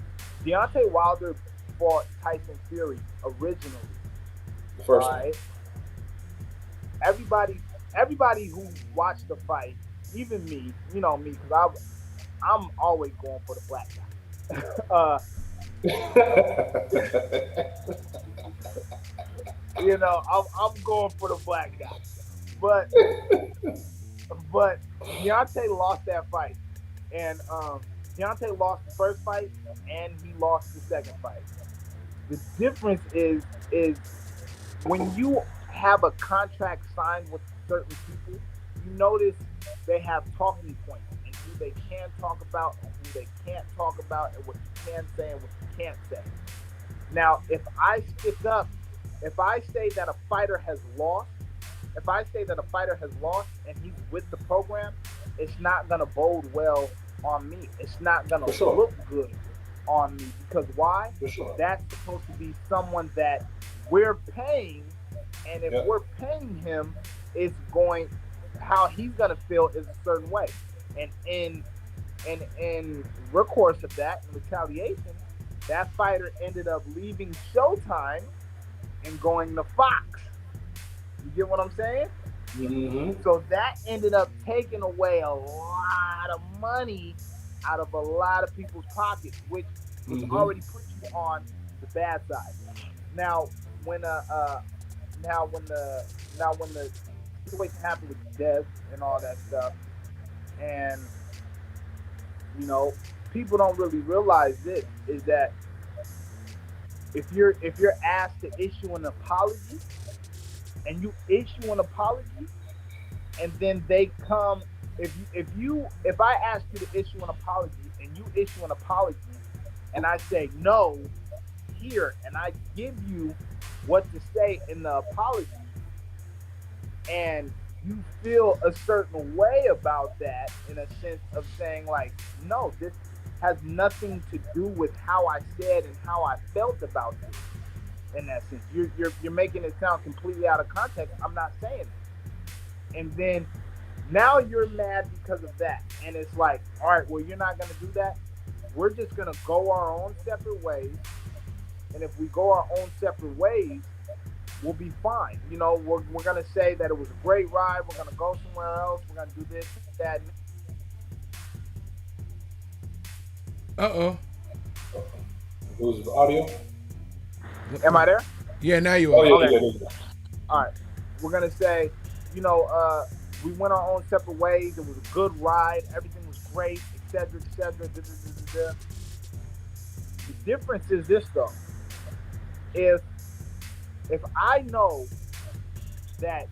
Deontay Wilder fought Tyson Fury originally. The first one. Right? Everybody who watched the fight, even me, because I'm always going for the black guy. I'm going for the black guy. But Deontay lost that fight, and Deontay lost the first fight, and he lost the second fight. The difference is when you have a contract signed with certain people, you notice they have talking points and who they can talk about and who they can't talk about and what you can say and what you can't say. Now, if I stick up, if I say that a fighter has lost, if I say that a fighter has lost and he's with the program, it's not gonna bode well on me. It's not gonna For sure. look good on me because why? For sure. That's supposed to be someone that we're paying, and if Yep. we're paying him, it's going how he's gonna feel is a certain way, and in recourse of that, in retaliation, that fighter ended up leaving Showtime and going to Fox. You get what I'm saying? Mm-hmm. So that ended up taking away a lot of money out of a lot of people's pockets, which was already put you on the bad side. Now, when now when the now when the situation happened with Dev and all that stuff, and people don't really realize this is that if you're asked to issue an apology and you issue an apology and then they come if I ask you to issue an apology and you issue an apology and I say no here and I give you what to say in the apology and you feel a certain way about that in a sense of saying like no, this has nothing to do with how I said and how I felt about this in that sense. You're making it sound completely out of context. I'm not saying it. And then now you're mad because of that. And it's like, all right, well, you're not going to do that. We're just going to go our own separate ways. And if we go our own separate ways, we'll be fine. We're going to say that it was a great ride. We're going to go somewhere else. We're going to do this, that. Uh-oh. Lose the audio. Am I there? Yeah, now you Oh are. yeah, Okay. yeah, yeah, yeah. All right. We're going to say, we went our own separate ways. It was a good ride. Everything was great, etc., etc. The difference is this, though. If I know that,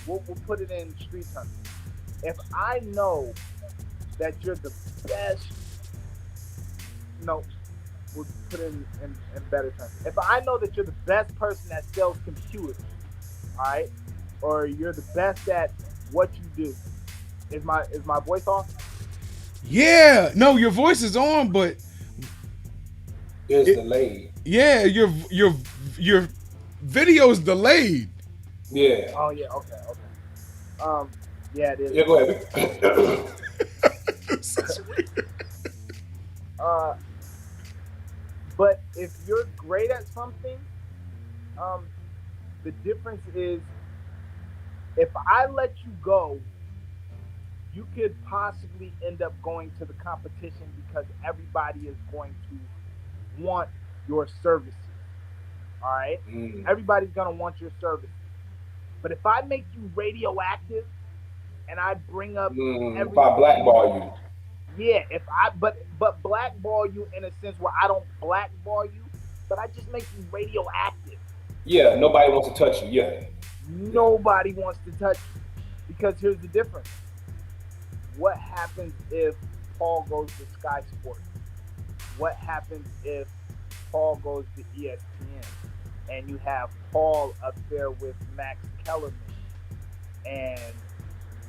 we'll put it in street terms. If I know that you're the best, we'll put it in better terms. If I know that you're the best person that sells computers, all right, or you're the best at what you do, is my voice off? Yeah. No, your voice is on, but It's It- delayed. yeah, your video's delayed. Yeah. Oh yeah, okay. Yeah, it is. Yeah, go ahead. Uh, but if you're great at something, the difference is if I let you go, you could possibly end up going to the competition because everybody is going to want your services. All right? Everybody's going to want your services. But if I make you radioactive and I bring up If I blackball you. yeah, if I but blackball you in a sense where I don't blackball you, but I just make you radioactive. Yeah, nobody wants to touch you. Yeah. Nobody wants to touch you. Because here's the difference. What happens if Paul goes to Sky Sports? What happens if Paul goes to ESPN? And you have Paul up there with Max Kellerman and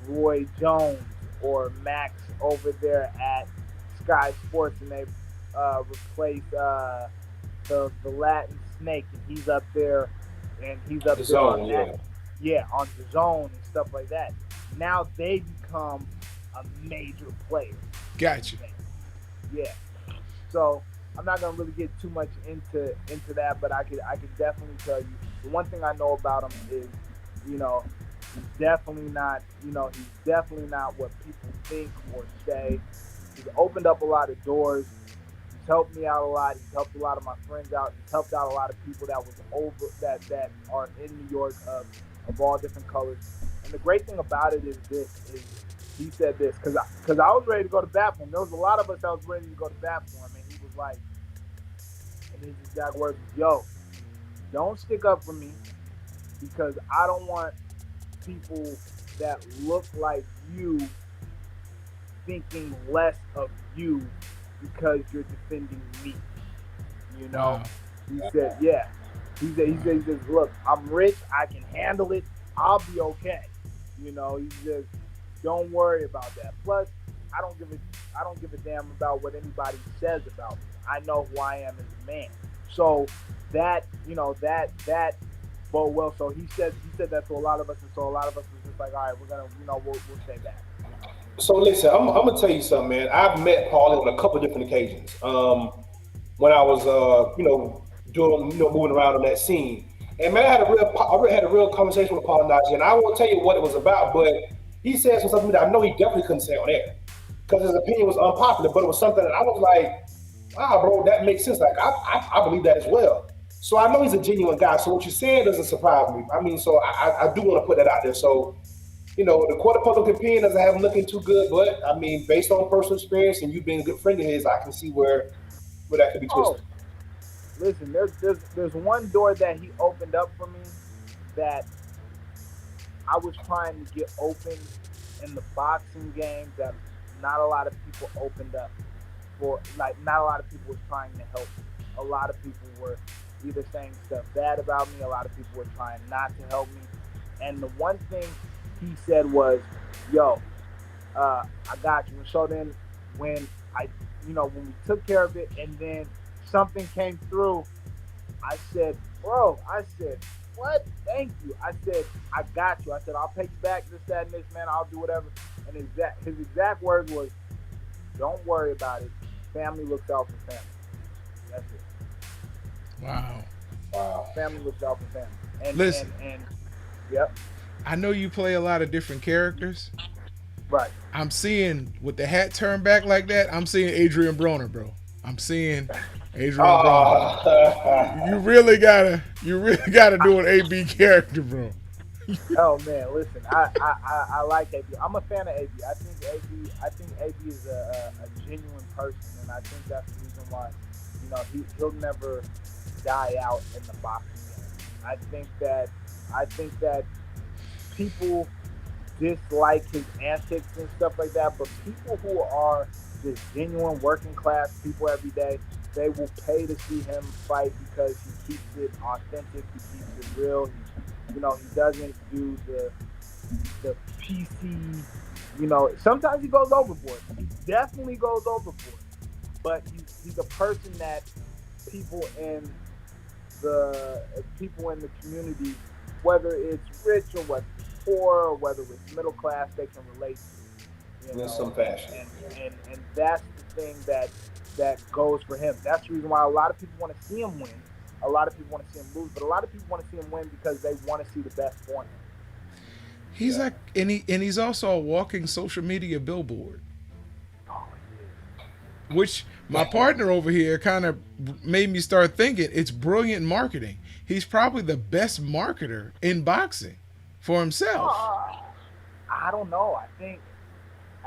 Roy Jones, or Max over there at Sky Sports, and they replace the Latin Snake, and he's up there, and he's up The there zone, on yeah. that, yeah, on the zone and stuff like that. Now they become a major player. Gotcha. Yeah. So I'm not gonna really get too much into that, but I could definitely tell you the one thing I know about him is, he's definitely not what people think or say. He's opened up a lot of doors. He's helped me out a lot. He's helped a lot of my friends out. He's helped out a lot of people that was over that are in New York of all different colors. And the great thing about it is he said this because I was ready to go to bat for him. There was a lot of us that was ready to go to bat for him, and he was like, and his exact words was, "Yo, don't stick up for me. because I don't want people that look like you thinking less of you because you're defending me. You know, Wow. he said, yeah. He says, look, I'm rich, I can handle it, I'll be okay. He says, don't worry about that. Plus, I don't give a damn about what anybody says about me. I know who I am as a man. So that bode well. So he said that to a lot of us, and so a lot of us was just like, all right, we're gonna, we'll stay back. So listen, I'm gonna tell you something, man. I've met Paul on a couple of different occasions. When I was, doing, moving around on that scene. And man, I really had a real conversation with Paul Najee, and I won't tell you what it was about, but he said some stuff to me that I know he definitely couldn't say on air because his opinion was unpopular, but it was something that I was like, wow, bro, that makes sense. Like I believe that as well. So I know he's a genuine guy. So what you're saying doesn't surprise me. I mean, so I do want to put that out there. So the court of public opinion doesn't have him looking too good, but I mean, based on personal experience and you being a good friend of his, I can see where that could be Oh, twisted. listen, there's one door that he opened up for me that I was trying to get open in the boxing game that not a lot of people opened up for. Like, not a lot of people was trying to help me. A lot of people were either saying stuff bad about me. A lot of people were trying not to help me. And the one thing he said was, "Yo, I got you." And so then when when we took care of it, and then something came through, I said, bro, I said, what? Thank you. I said, I got you. I said, I'll pay you back this, that, and this, man. I'll do whatever. And his exact words was, don't worry about it. Family looks out for family. That's it. Wow. Wow. Family looks out for family. And Listen, and yep, I know you play a lot of different characters. right. I'm seeing with the hat turned back like that. I'm seeing Adrian Broner, bro. I'm seeing Adrian Broner. You really gotta do an AB character, bro. Oh man, listen, I like AB. I'm a fan of AB. I think AB is a genuine person, and I think that's the reason why he'll never die out in the boxing game. I think that people dislike his antics and stuff like that, but people who are just genuine working class people every day, they will pay to see him fight because he keeps it authentic, he keeps it real. He doesn't do the PC. Sometimes he goes overboard. He definitely goes overboard, but he's a person that people in the community, whether it's rich or whether it's poor or whether it's middle class, they can relate to. In some fashion. And that's the thing that goes for him. That's the reason why a lot of people want to see him win. A lot of people want to see him lose, but a lot of people want to see him win because they want to see the best for him. He's like, and he's also a walking social media billboard, Oh, which my partner over here kind of made me start thinking it's brilliant marketing. He's probably the best marketer in boxing for himself. I don't know. I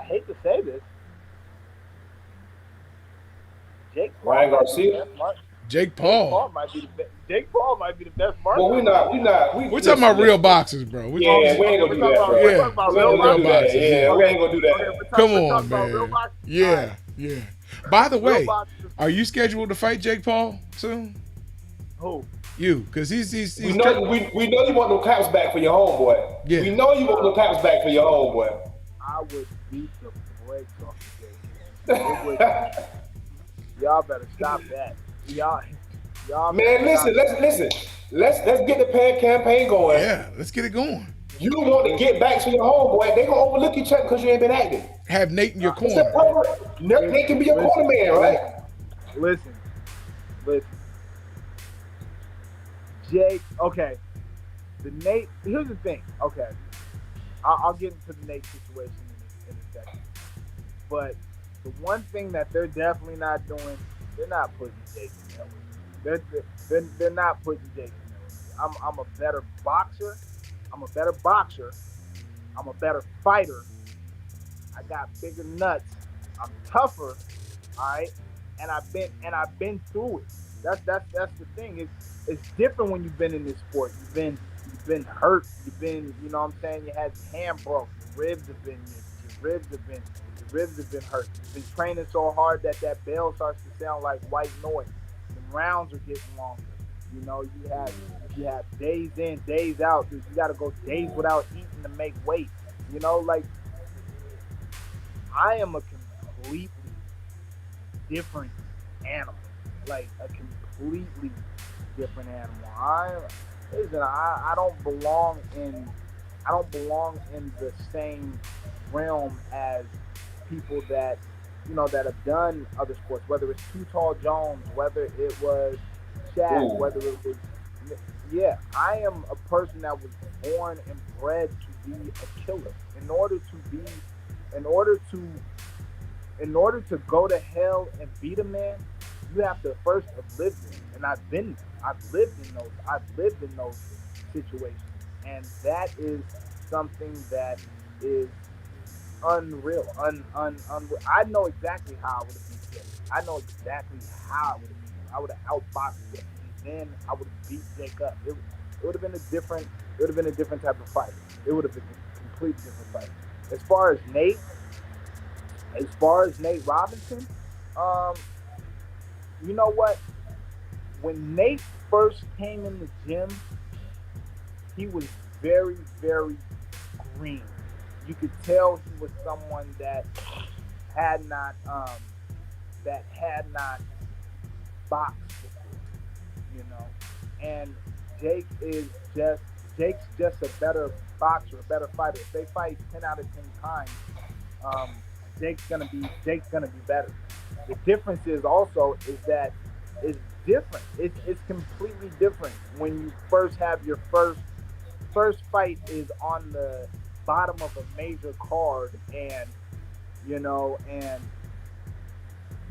hate to say this. Jake Paul Ryan might be the Garcia. best mark. Jake Jake Paul. Paul might be the best. Jake Paul might be the best Well, marketer. We're talking about real boxers, bro. We're Yeah, talking, we ain't gonna do that, bro. We're Yeah. talking about We real ain't gonna do that. boxers, Yeah, yeah. we ain't gonna do Okay, that. come we're on, talking about real man. boxers. All Yeah, right. yeah. By the Real way, boxers. are you scheduled to fight Jake Paul soon? Who? You, because he's We know you want no caps back for your homeboy. Yeah. We know you want no caps back for your homeboy. I would beat the brakes off of Jake. It would. Y'all better stop that. Y'all. Man, better listen, stop that. listen. Let's get the pan campaign going. yeah. Let's get it going. You want to get back to your homeboy. They gonna overlook each other because you ain't been acting. Have Nate in your It's that corner. perfect. They can be your corner man, right? Listen. Jake, okay. The Nate, here's the thing. Okay. I'll get into the Nate situation in a second. But the one thing that they're definitely not doing, they're not putting Jake in there with me. They're not putting Jake in there with me. I'm a better boxer. I'm a better boxer. I'm a better fighter. I got bigger nuts. I'm tougher. All right. And I've been through it. That's the thing. It's different when you've been in this sport. You've been hurt. You've been, you know what I'm saying? You had your hand broke. Your ribs have been hurt. You've been training so hard that that bell starts to sound like white noise. The rounds are getting longer. You know, you have days in, days out. You got to go days without eating to make weight. You know, like I am a completely different animal. Like a completely different animal. I don't belong in the same realm as people that that have done other sports, whether it's Too Tall Jones, whether it was Shaq, Ooh. whether it was yeah, I am a person that was born and bred to be a killer. In order to in order to go to hell and beat a man, you have to first have lived it. And I've been there. I've lived in those situations. And that is something that is unreal. I know exactly how I would have beat Jake. I know exactly how I would have beat him. I would have outboxed Jake. And then I would have beat Jake up. It would have been a different type of fight. It would have been a completely different fight. As far as Nate, as far as Nate Robinson, um, you know what? When Nate first came in the gym, he was very, very green. You could tell he was someone had not um, that had not boxed before, you know. And Jake is just Jake's just a better boxer, a better fighter. If they fight 10 out of 10 times, um, Jake's gonna be better. The difference is also is that it's different. It's completely different when you first have your first fight is on the bottom of a major card, and and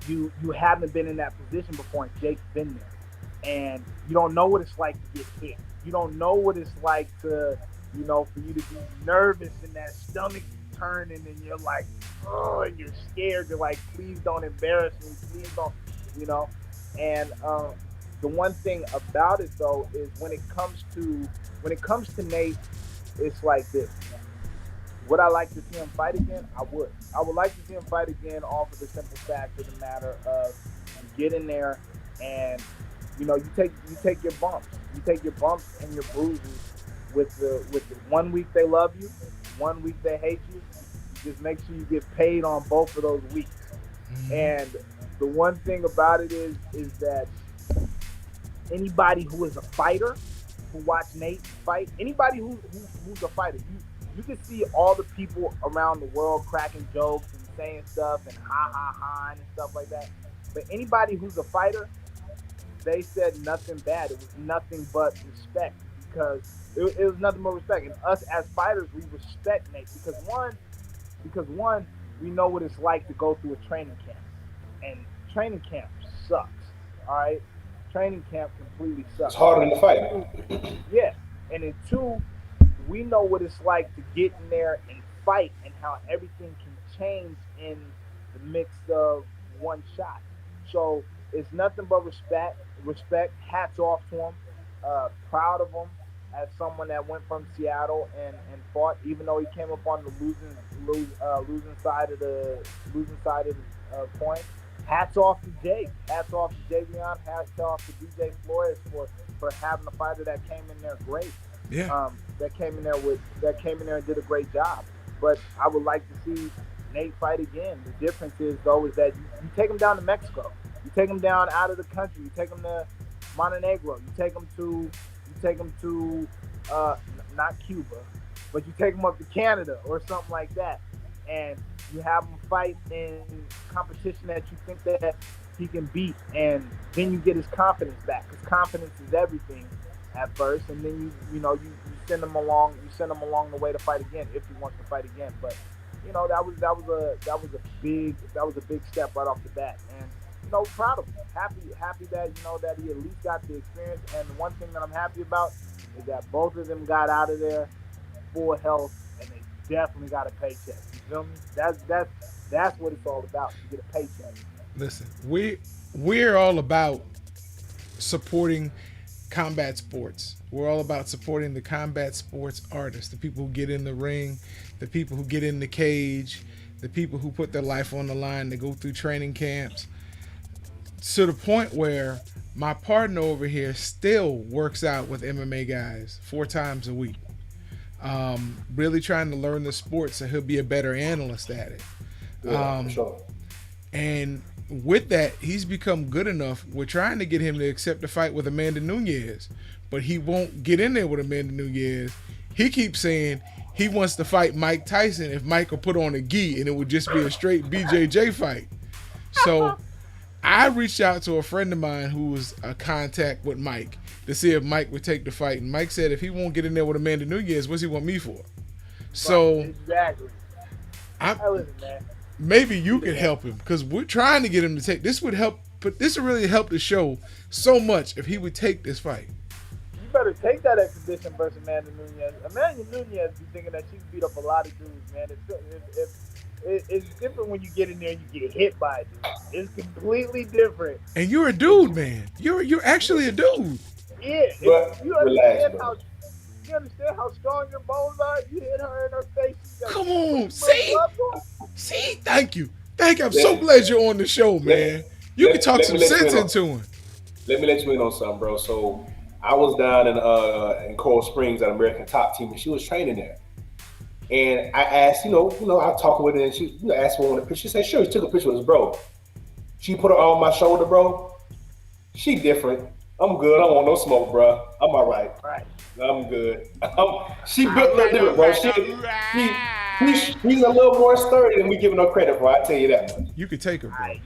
you haven't been in that position before, and Jake's been there, and you don't know what it's like to get hit. You don't know what it's like to, for you to be nervous and that stomach be turning, and you're like, oh, and you're scared. You're like, please don't embarrass me. Please don't, you know. And the one thing about it though is when it comes to Nate, it's like this. Would I like to see him fight again? I would. I would like to see him fight again off of the simple fact of the matter of you get in there and you take your bumps. You take your bumps and your bruises with the 1 week they love you, 1 week they hate you. You just make sure you get paid on both of those weeks. And the one thing about it is that anybody who is a fighter who watch Nate fight, anybody who's a fighter, you can see all the people around the world cracking jokes and saying stuff and ha ha ha and stuff like that. But anybody who's a fighter, they said nothing bad. It was nothing but respect because it was nothing but respect. And us as fighters, we respect Nate because one, we know what it's like to go through a training camp, and training camp sucks. All right, training camp completely It's sucks. harder than the fight. Two, yeah, and then two, we know what it's like to get in there and fight, and how everything can change in the mix of one shot. So it's nothing but respect. Respect. Hats off to him. Proud of him as someone that went from Seattle and fought, even though he came up on the losing side of the point. Hats off to Jake. Hats off to Javion. Hats off to DJ Flores for having a fighter that came in there great. Yeah. That came in there and did a great job. But I would like to see Nate fight again. The difference is though is that you take him down to Mexico, you take him down out of the country, you take him to Montenegro, you take him to not Cuba, but you take him up to Canada or something like that, and you have him fight in competition that you think that he can beat, and then you get his confidence back because confidence is everything at first, and then you send him along the way to fight again if he wants to fight again. But that was a big step right off the bat, and proud of him. Happy that that he at least got the experience. And the one thing that I'm happy about is that both of them got out of there full health, and they definitely got a paycheck. You feel me? That's what it's all about. You get a paycheck. Listen, we're all about supporting combat sports. We're all about supporting the combat sports artists, the people who get in the ring, the people who get in the cage, the people who put their life on the line to go through training camps. To the point where my partner over here still works out with MMA guys 4 times a week. Really trying to learn the sport so he'll be a better analyst at it. Yeah, for sure. And with that, he's become good enough. We're trying to get him to accept the fight with Amanda Nunes, but he won't get in there with Amanda Nunes. He keeps saying he wants to fight Mike Tyson if Mike will put on a gi and it would just be a straight BJJ fight. So I reached out to a friend of mine who was a contact with Mike to see if Mike would take the fight. And Mike said if he won't get in there with Amanda Nunes, what's he want me for? So exactly. Listen, man. Maybe you can help him because we're trying to get him to take this. Would help, but this would really help the show so much if he would take this fight. You better take that exhibition versus Amanda Nunes. Amanda Nunes be thinking that she can beat up a lot of dudes, man. It's different when you get in there and you get hit by a dude. It's completely different. And you're a dude, man. You're actually a dude. Yeah, But you understand how strong your bones are. You hit her in her face. Come on, see, thank you. I'm so glad you're on the show, man. You can talk some sense into him. Let me let you in on something, bro. So I was down in Coral Springs at American Top Team, and she was training there. And I asked, I was talking with her, and she asked me one of the pictures. She said, sure, she took a picture with us, bro. She put her arm on my shoulder, bro. She different. I'm good. I don't want no smoke, bro. I'm all right. Right. I'm good. She built a little different, bro. She's a little more sturdy than we giving her credit for. I tell you that much. You could take her, bro. Right.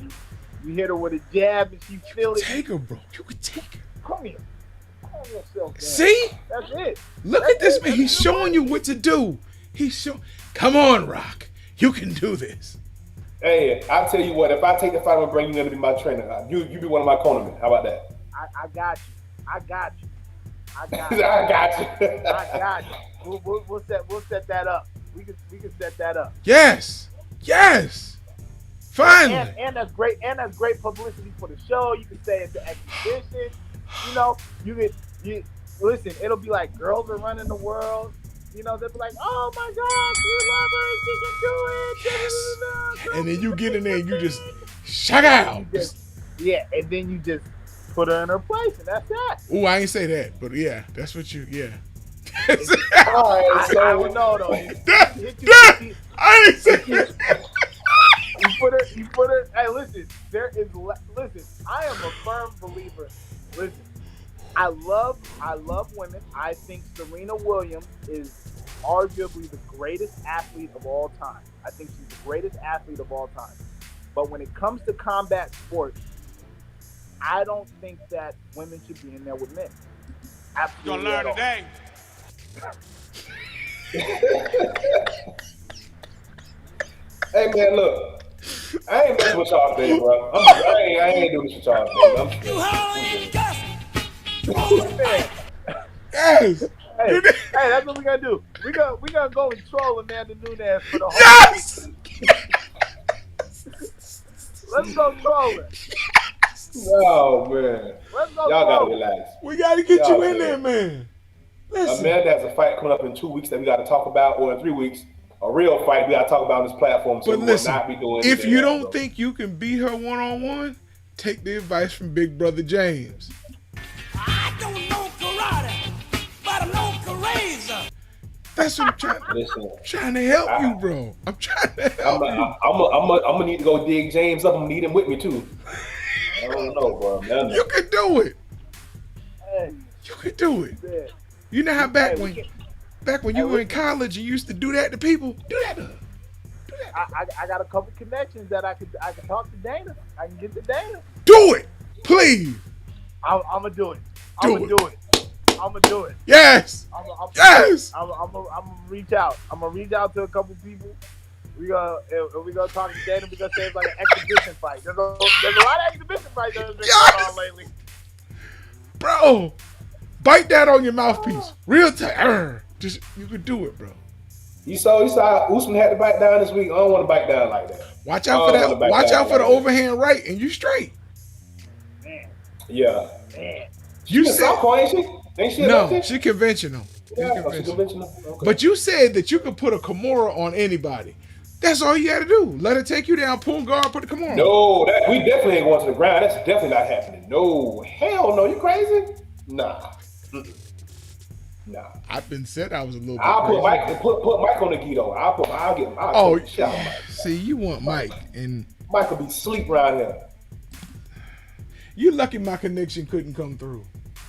You hit her with a jab and she feel it. Take her, bro. You could take her. Come here. Calm yourself down. See? That's it. Look at this man. He's showing you what to do. Come on, Rock. You can do this. Hey, I'll tell you what. If I take the fight, I'm gonna bring you in to be my trainer. You be one of my cornermen. How about that? I got you. I got you. I got you. We'll set that up. We can set that up. Yes. Finally. And that's great. And that's great publicity for the show. You can say it's an exhibition. You listen. It'll be like girls are running the world. They'll be like, oh my God, we love her. She can do it. Yes. And then you get in there and you just shut out. And then you just put her in her place, and that's that. Ooh, I ain't say that, but yeah, that's what you. Yeah. All right, so I would know though. I ain't say that. You put her. Hey, listen. Listen. I am a firm believer. Listen. I love women. I think Serena Williams is arguably the greatest athlete of all time. I think she's the greatest athlete of all time. But when it comes to combat sports, I don't think that women should be in there with men. Absolutely. You're gonna learn today. Hey man, look. I ain't messing with y'all today, bro. I ain't doing this with y'all today. Yes. Hey, that's what we're gonna do. We're gonna go and troll Amanda Nunes for the whole Yes. week. Let's go troll her. Oh man. Let's go Y'all gotta troll her. relax. We gotta get you in there, man. Listen. Amanda has a fight coming up in 2 weeks that we gotta talk about, or in 3 weeks. A real fight we gotta talk about on this platform. So But listen, we will not be doing if you don't bro. think you can beat her one-on-one, take the advice from Big Brother James. I don't know karate, but I know Karaza. That's what I'm trying to help you, bro. I'm trying to help you. I'm gonna need to go dig James up. I'm gonna need him with me too. I don't know, bro. Man. You can do it. Hey, You can do it. man. You know how back Hey, when you were in college, you used to do that to people. Do that to her. I got a couple connections that I can talk to Dana. I can get to Dana. Do it, please. I'm gonna do it. I'm gonna do it. Yes. Yes. I'm gonna reach out. I'm gonna reach out to a couple people. We gonna talk to Dana. We gonna say it's like an exhibition fight. There's a lot of exhibition fights that have been going on lately. Bro, bite that on your mouthpiece. Real tight. Just you can do it, bro. You saw Usman had to bite down this week. I don't want to bite down like that. Watch out for that. Watch out for the overhand right, and you straight. Man. Yeah. Man. You She's said Southpaw, ain't she? Ain't she a no. lefty? She conventional. Yeah, She's she's conventional. conventional. Okay. But you said that you could put a Kimura on anybody. That's all you got to do. Let her take you down, pull guard, put the Kimura on. No, we definitely ain't going to the ground. That's definitely not happening. No, hell no. You crazy? Nah. Mm-mm. Nah. I've been said I was a little bit I'll crazy. put Mike put Mike on the gi though. I'll Oh, take the shit out of Mike. see, you want Mike, and Mike will be sleep around here. you lucky my connection couldn't come through.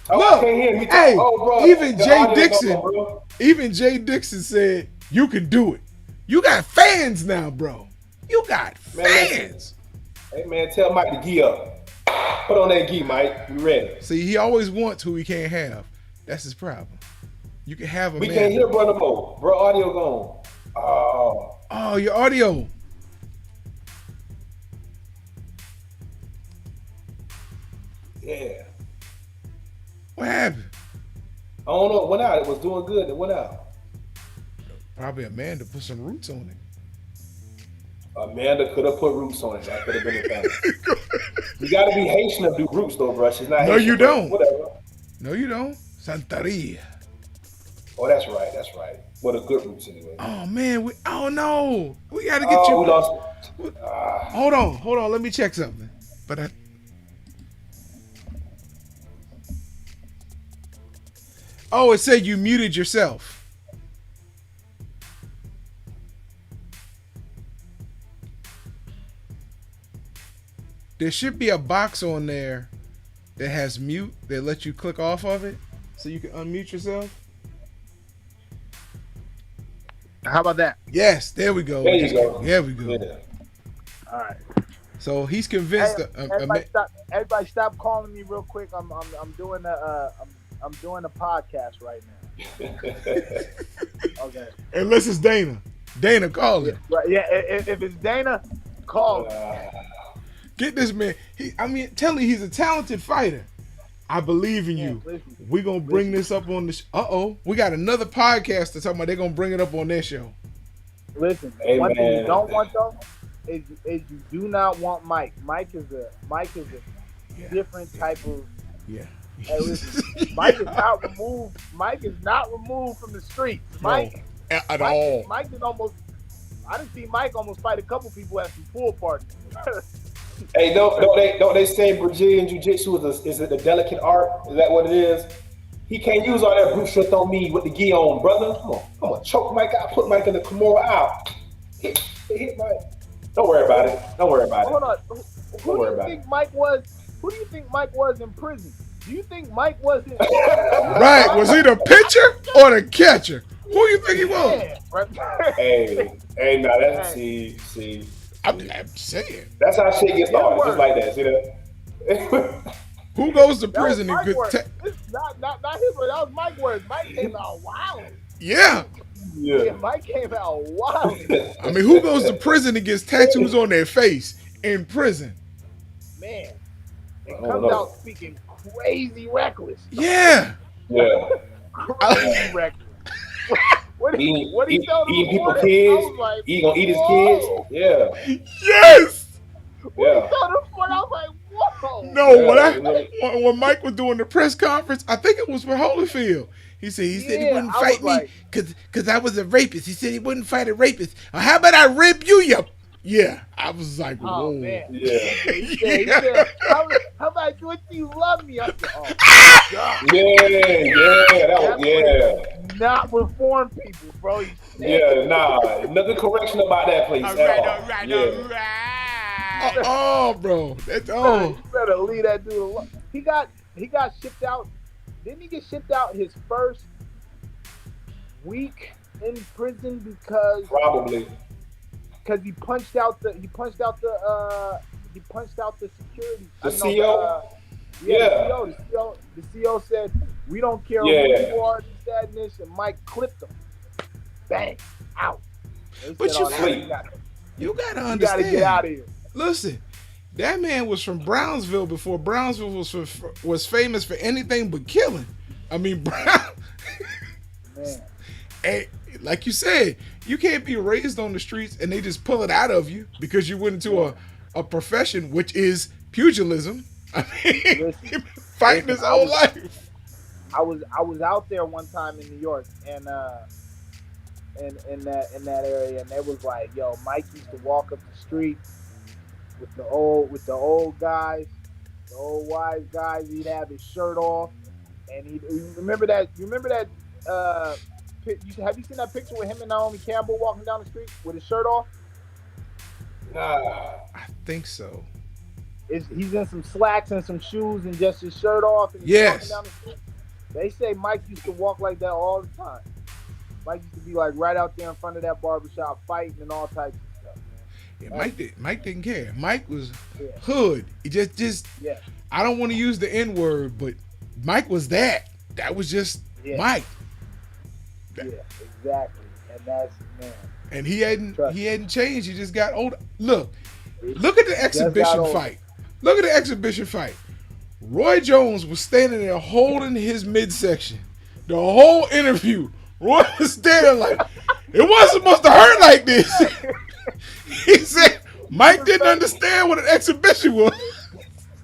Oh, Look, I can't hear me. hey, Bro, even the Jay audio Dixon, don't go, bro. even Jay Dixon said you can do it. You got fans now, bro. You got Man, fans. Hey man, tell Mike to gi up. Put on that gi, Mike. We ready. See, he always wants who he can't have. That's his problem. You can have a We man. can't hear bro no more. Bro, audio gone. Oh, your audio. Yeah. What happened? I don't know. It went out. It was doing good. It went out. Probably Amanda put some roots on it. Amanda could have put roots on it. That could have been the thing. You got to be Haitian to do roots, though, bro. She's not No, Haitian. you bro. don't. Whatever. No, you don't. Santeria. Oh, that's right. That's right. What a good roots, anyway. Oh man, oh no, we gotta get Oh, you. we lost. Hold on. Let me check something. But oh, it said you muted yourself. There should be a box on there that has mute that lets you click off of it so you can unmute yourself. How about that? Yes, there we go. There you go. There we go. Yeah. All right. So he's convinced. Everybody, stop calling me real quick. I'm doing I'm doing a podcast right now. Okay. Unless it's Dana. Dana, call it. Right. Yeah. If it's Dana, call. Get this man. Tell me he's a talented fighter. I believe in you. Listen. We're going to bring this up on the we got another podcast to talk about. They're going to bring it up on their show. Listen, Hey, one thing man. you don't want though is you do not want Mike. Mike is a different type of. Yeah. Hey, listen, Mike is not removed. Mike is not removed from the streets. Mike at all. Mike is almost. I didn't see Mike almost fight a couple people at some pool parties. Hey, don't they say Brazilian Jiu-Jitsu is it a delicate art? Is that what it is? He can't use all that brute shit on me with the gi on, brother. Come on, choke Mike out, put Mike in the Kimura out. Hit Mike. Don't worry about it. Hold on. Who do you think Mike was? Who do you think Mike was in prison? Do you think Mike was in? Right? Was he the pitcher or the catcher? Who do you think he was? Yeah, right. Hey, now that's see. I'm saying. That's how shit gets started, just like that. See that? Who goes to That was prison and Mike's good? words. This is not his words. That was Mike's words. Mike came out wild. Yeah. Yeah. Mike came out wild. I mean, who goes to prison and gets tattoos on their face in prison? Man, it I don't comes know. out speaking crazy reckless. Yeah. Yeah. Crazy reckless. What he told him Eating before people's this, kids. I was like, He gonna eat his whoa. kids. Yeah. Yes. When Yeah. he told him before, I was like, whoa. No, Yeah, when Mike was doing the press conference, I think it was for Holyfield. He said he Yeah, wouldn't I fight was like- me because I was a rapist. He said he wouldn't fight a rapist. How about I rape you? Yeah. I was like, whoa. Oh, man. Yeah. He said, how about I do it? You love me? I said, oh, God. Yeah. Not reform people, bro. Yeah, nah. Nothing correction about that place at all. Yeah. Oh, bro. That's You better leave that dude alone. He got shipped out. Didn't he get shipped out his first week in prison because Probably. he punched out the security. The CO? Yeah. The CO said, "We don't care Yeah. who you are, this, that, and this," and Mike clipped him. Bang, out. They But said, you "Oh, gotta you gotta You gotta understand. get out of here." Listen, that man was from Brownsville before Brownsville was famous for anything but killing. I mean, Man. and like you said, you can't be raised on the streets and they just pull it out of you because you went into a profession which is pugilism. I mean, fighting his whole life. I was out there one time in New York, and in that area, and it was like, yo, Mike used to walk up the street with the old guys, the old wise guys. He'd have his shirt off, and he remember that. You remember that? Have you seen that picture with him and Naomi Campbell walking down the street with his shirt off? Nah. I think so. He's in some slacks and some shoes and just his shirt off, and he's Yes. walking down the street. They say Mike used to walk like that all the time. Mike used to be like right out there in front of that barbershop fighting and all types of stuff, man. Yeah, Mike didn't care. Mike was Yeah. hood. He just Yeah. I don't want to use the N word, but Mike was that. That was just Yeah. Mike. Yeah, exactly. And that's, man. And he hadn't Trust changed. He just got older. Look at the exhibition older. fight. Look at the exhibition fight. Roy Jones was standing there holding his midsection. The whole interview, Roy was standing like, it wasn't supposed to hurt like this. He said Mike didn't understand what an exhibition was.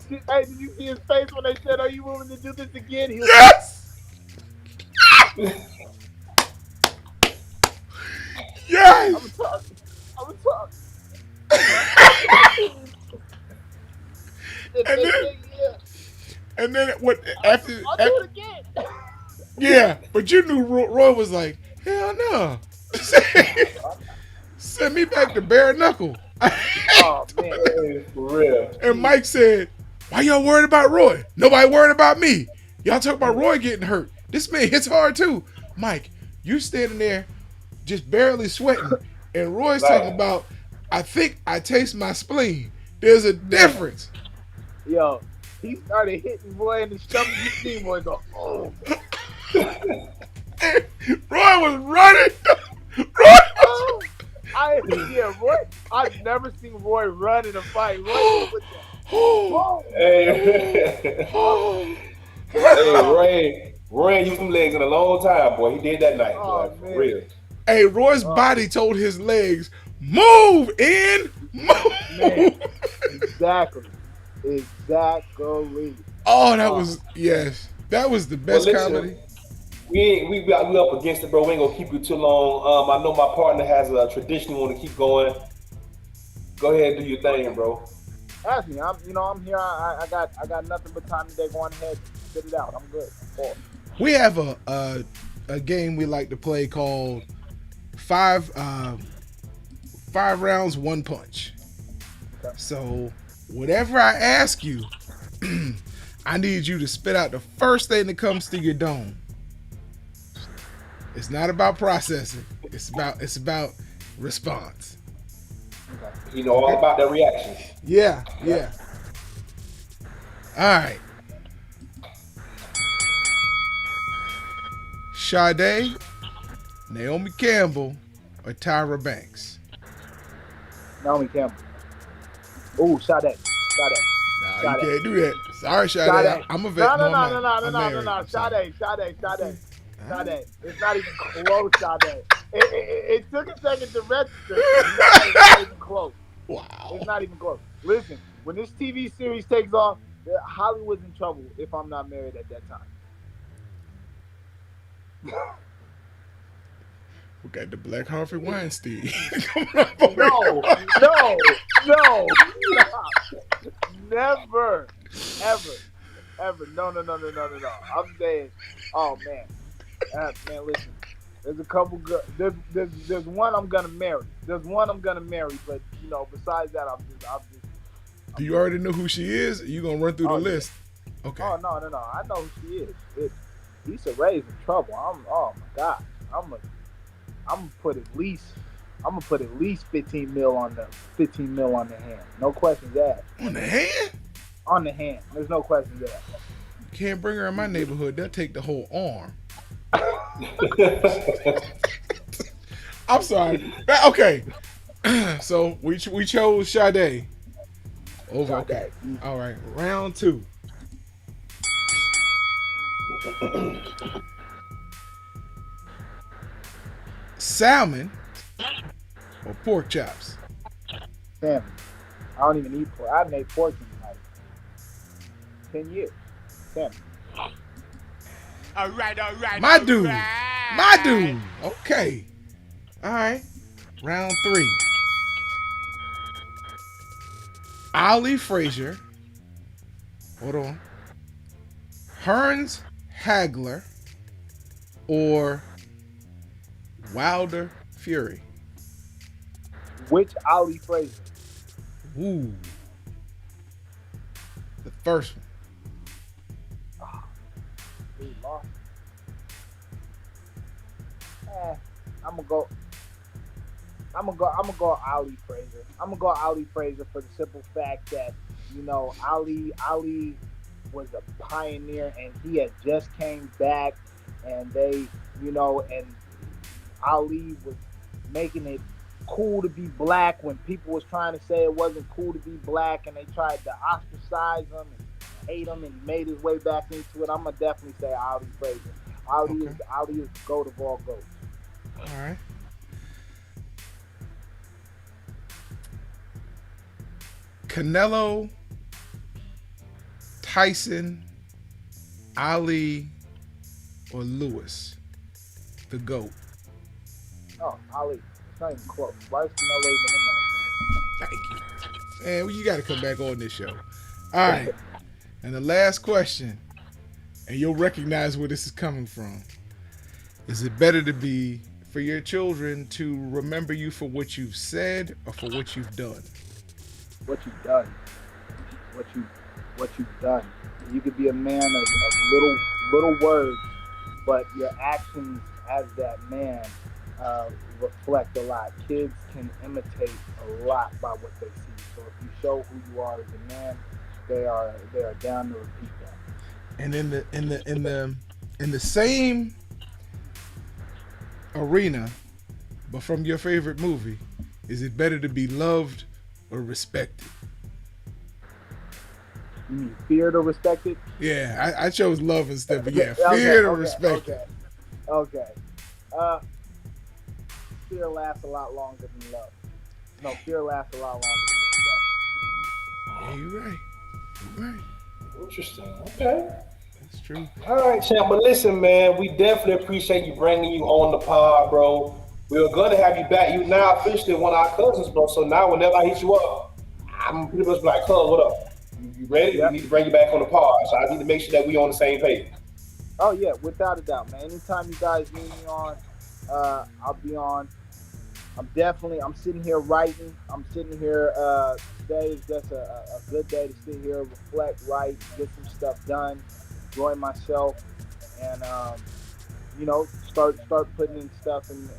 Hey, did you see his face when they said, "Are you willing to do this again?" He was Yes. Yes. I'm talking. And then- And then what? After, I'll do it again. yeah, but you knew Roy was like, hell no. Send me back to bare knuckle. Oh man. Hey, for real. And Mike said, why y'all worried about Roy? Nobody worried about me. Y'all talk about Roy getting hurt. This man hits hard too. Mike, you standing there just barely sweating. And Roy's talking about, I think I taste my spleen. There's a difference. Yo, he started hitting Roy in the stomach. You see Roy go, oh. Roy was running. Roy was Roy. I've never seen Roy run in a fight. Roy with that. oh, Hey. oh. Hey, Roy ain't used them legs in a long time, boy. He did that night, Oh, boy. For man. real. Hey, Roy's body told his legs, move in, move. Man. Exactly. Oh, that was, yes. That was the best Well, listen, comedy. We up against it, bro. We ain't gonna keep you too long. I know my partner has a tradition we want to keep going. Go ahead and do your thing, bro. Ask me. I'm here. I got nothing but time today. Go on ahead, spit it out. I'm good. Cool. We have a game we like to play called five rounds, one punch. Okay. So whatever I ask you, I need you to spit out the first thing that comes to your dome. It's not about processing. It's about response. You know all about that reaction. Yeah. All right. Sade, Naomi Campbell, or Tyra Banks? Naomi Campbell. Ooh, Sade. Nah, Sade. you can't do that. Sorry, Sade. Sade. I'm a vet. No. I'm married. Sade. It's not even close, Sade. It took a second to register. It's not even close. Wow. It's not even close. Listen, when this TV series takes off, Hollywood's in trouble if I'm not married at that time. We got the Black Harvey Weinstein. No. Never. Ever. No. I'm saying, oh man. Man, listen. There's a couple good. There's one I'm gonna marry. But besides that, I'm just. Do you already know who she is? Are you gonna run through the list? Okay. Oh no. I know who she is. Issa Rae's in trouble. Oh my God. I'm gonna put at least 15 mil on the hand. No questions asked. On the hand? On the hand. There's no questions asked. Can't bring her in my neighborhood. They'll take the whole arm. I'm sorry. Okay. So we chose Sade. Over. Okay. All right. Round 2. Salmon or pork chops? Salmon. I don't even eat pork. I haven't ate pork in like 10 years. Sammy. All right, all right. My all dude. right. My dude. Okay. All right. Round 3. Ali Frazier. Hold on. Hearns Hagler or Wilder Fury? Which Ali Frazier? Ooh. The first one. He lost. I'm gonna go. I'm gonna go Ali Frazier. I'm gonna go Ali Frazier for the simple fact that Ali was a pioneer and he had just came back, and and Ali was making it cool to be black when people was trying to say it wasn't cool to be black, and they tried to ostracize him and hate him, and he made his way back into it. I'm gonna definitely say Ali Frazier. Ali is the GOAT of all GOATs. All right. Canelo, Tyson, Ali, or Lewis? The GOAT. Oh, Ali. It's not even close. Why is Canelo even in Thank you. Man, you got to come back on this show. All right. And the last question, and you'll recognize where this is coming from. Is it better to be for your children to remember you for what you've said or for what you've done? what you've done, what you've done. You could be a man of little words, but your actions as that man reflect a lot. Kids can imitate a lot by what they see. So if you show who you are as a man, they are down to repeat that. And in the same arena, but from your favorite movie, is it better to be loved or respected? You mean feared or respected? Yeah, I chose love instead, but yeah, feared or respected. Okay. Fear lasts a lot longer than love. No, fear lasts a lot longer than respect. Yeah, you're right. You're right. Interesting. Okay. That's true. All right, champ. But listen, man, we definitely appreciate you bringing you on the pod, bro. We were gonna have you back. You now officially one of our cousins, bro. So now whenever I hit you up, I'm pretty much like, cuz, what up? You ready? Yep. We need to bring you back on the pod. So I need to make sure that we on the same page. Oh yeah, without a doubt, man. Anytime you guys need me on, I'll be on. I'm sitting here writing. I'm sitting here. Today is just a good day to sit here, reflect, write, get some stuff done, enjoy myself, and start putting in stuff in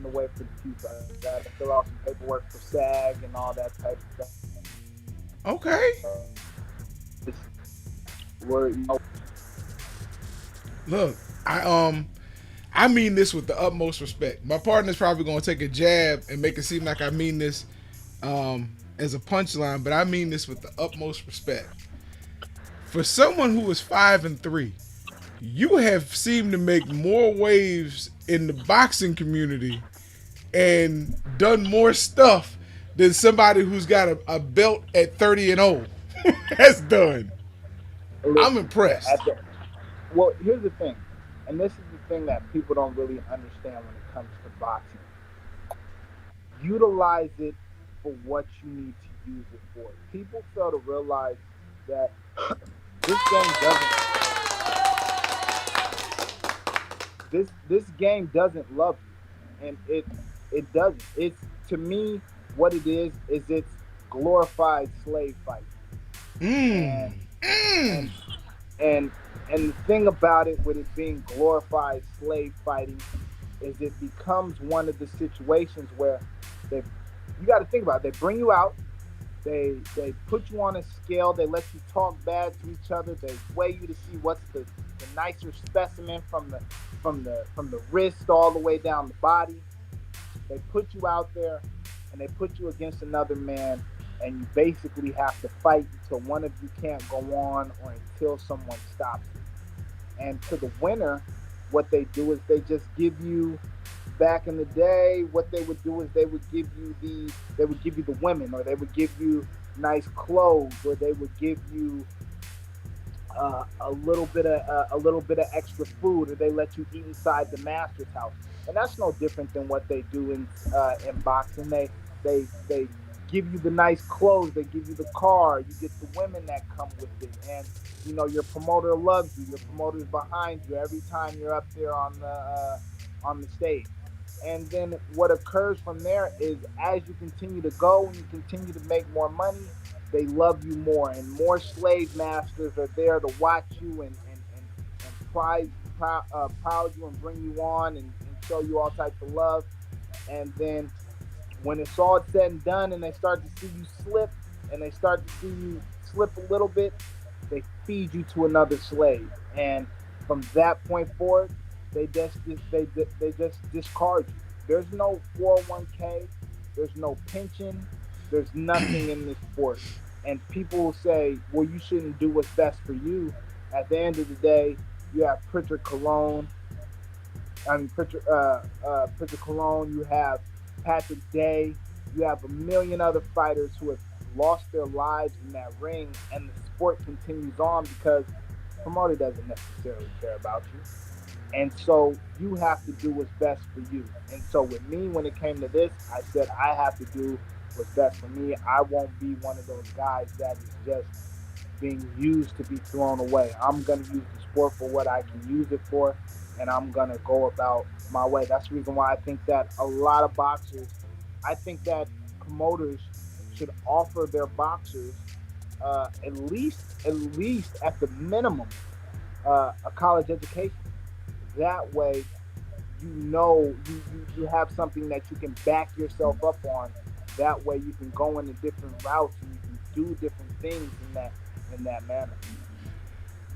the way for the future. I got to fill out some paperwork for SAG and all that type of stuff. Okay. We're, Look, I mean this with the utmost respect. My partner's probably gonna take a jab and make it seem like I mean this as a punchline, but I mean this with the utmost respect. For someone who is 5-3, you have seemed to make more waves in the boxing community and done more stuff than somebody who's got a belt at 30-0 has done. I'm impressed. Well, here's the thing, and this is the thing that people don't really understand when it comes to boxing. Utilize it for what you need to use it for. People fail to realize that this game doesn't love you, and it doesn't. It's, to me, what it is it's glorified slave fighting. And the thing about it, with it being glorified slave fighting, is it becomes one of the situations where you got to think about it. They bring you out, they put you on a scale, they let you talk bad to each other, they weigh you to see what's the nicer specimen from the wrist all the way down the body. They put you out there and they put you against another man, and you basically have to fight until one of you can't go on or until someone stops you. And to the winner, what they do is they just give you, back in the day, what they would do is they would give you the women, or they would give you nice clothes, or they would give you a little bit of extra food, or they let you eat inside the master's house, and that's no different than what they do in boxing. They give you the nice clothes, they give you the car, you get the women that come with it, and your promoter loves you, your promoter's behind you every time you're up there on the stage. And then what occurs from there is, as you continue to go and you continue to make more money, they love you more, and more slave masters are there to watch you and proud you and bring you on and show you all types of love. And then when it's all said and done and they start to see you slip, and they start to see you slip a little bit, they feed you to another slave. And from that point forward, they just discard you. There's no 401k, there's no pension, there's nothing in this sport. And people will say, well, you shouldn't do what's best for you. At the end of the day, you have Pritchard Cologne, Pritchard Cologne, you have Patrick Day, you have a million other fighters who have lost their lives in that ring, and the sport continues on because the promoter doesn't necessarily care about you. And so you have to do what's best for you. And so with me, when it came to this, I said I have to do what's best for me. I won't be one of those guys that is just being used to be thrown away. I'm going to use the sport for what I can use it for, and I'm going to go about my way. That's the reason why I think that a lot of boxers, I think that promoters should offer their boxers at least at the minimum, a college education. That way, you have something that you can back yourself up on. That way, you can go into different routes and you can do different things in that manner.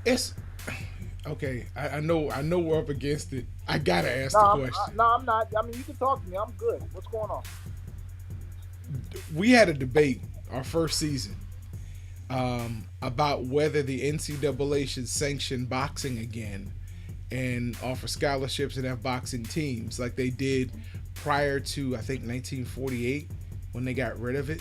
It's okay. I know we're up against it. I gotta ask No, the I'm, question. no, I'm not. I mean, you can talk to me. I'm good. What's going on? We had a debate our first season about whether the NCAA should sanction boxing again and offer scholarships and have boxing teams like they did prior to, I think, 1948 when they got rid of it.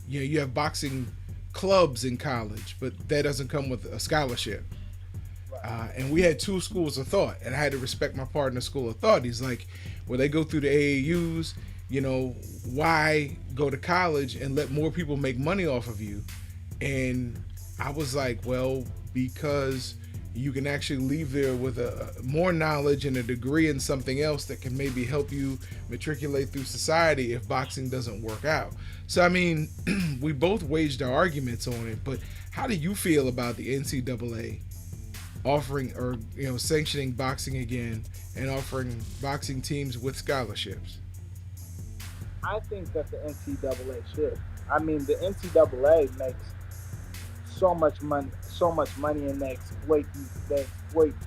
You have boxing clubs in college, but that doesn't come with a scholarship. And we had two schools of thought, and I had to respect my partner's school of thought. He's like, well, they go through the AAUs, why go to college and let more people make money off of you? And I was like, well, because you can actually leave there with a more knowledge and a degree in something else that can maybe help you matriculate through society if boxing doesn't work out. So I mean, we both waged our arguments on it, but how do you feel about the NCAA offering or sanctioning boxing again and offering boxing teams with scholarships? I think that the NCAA should. I mean, the NCAA makes so much money, and they exploit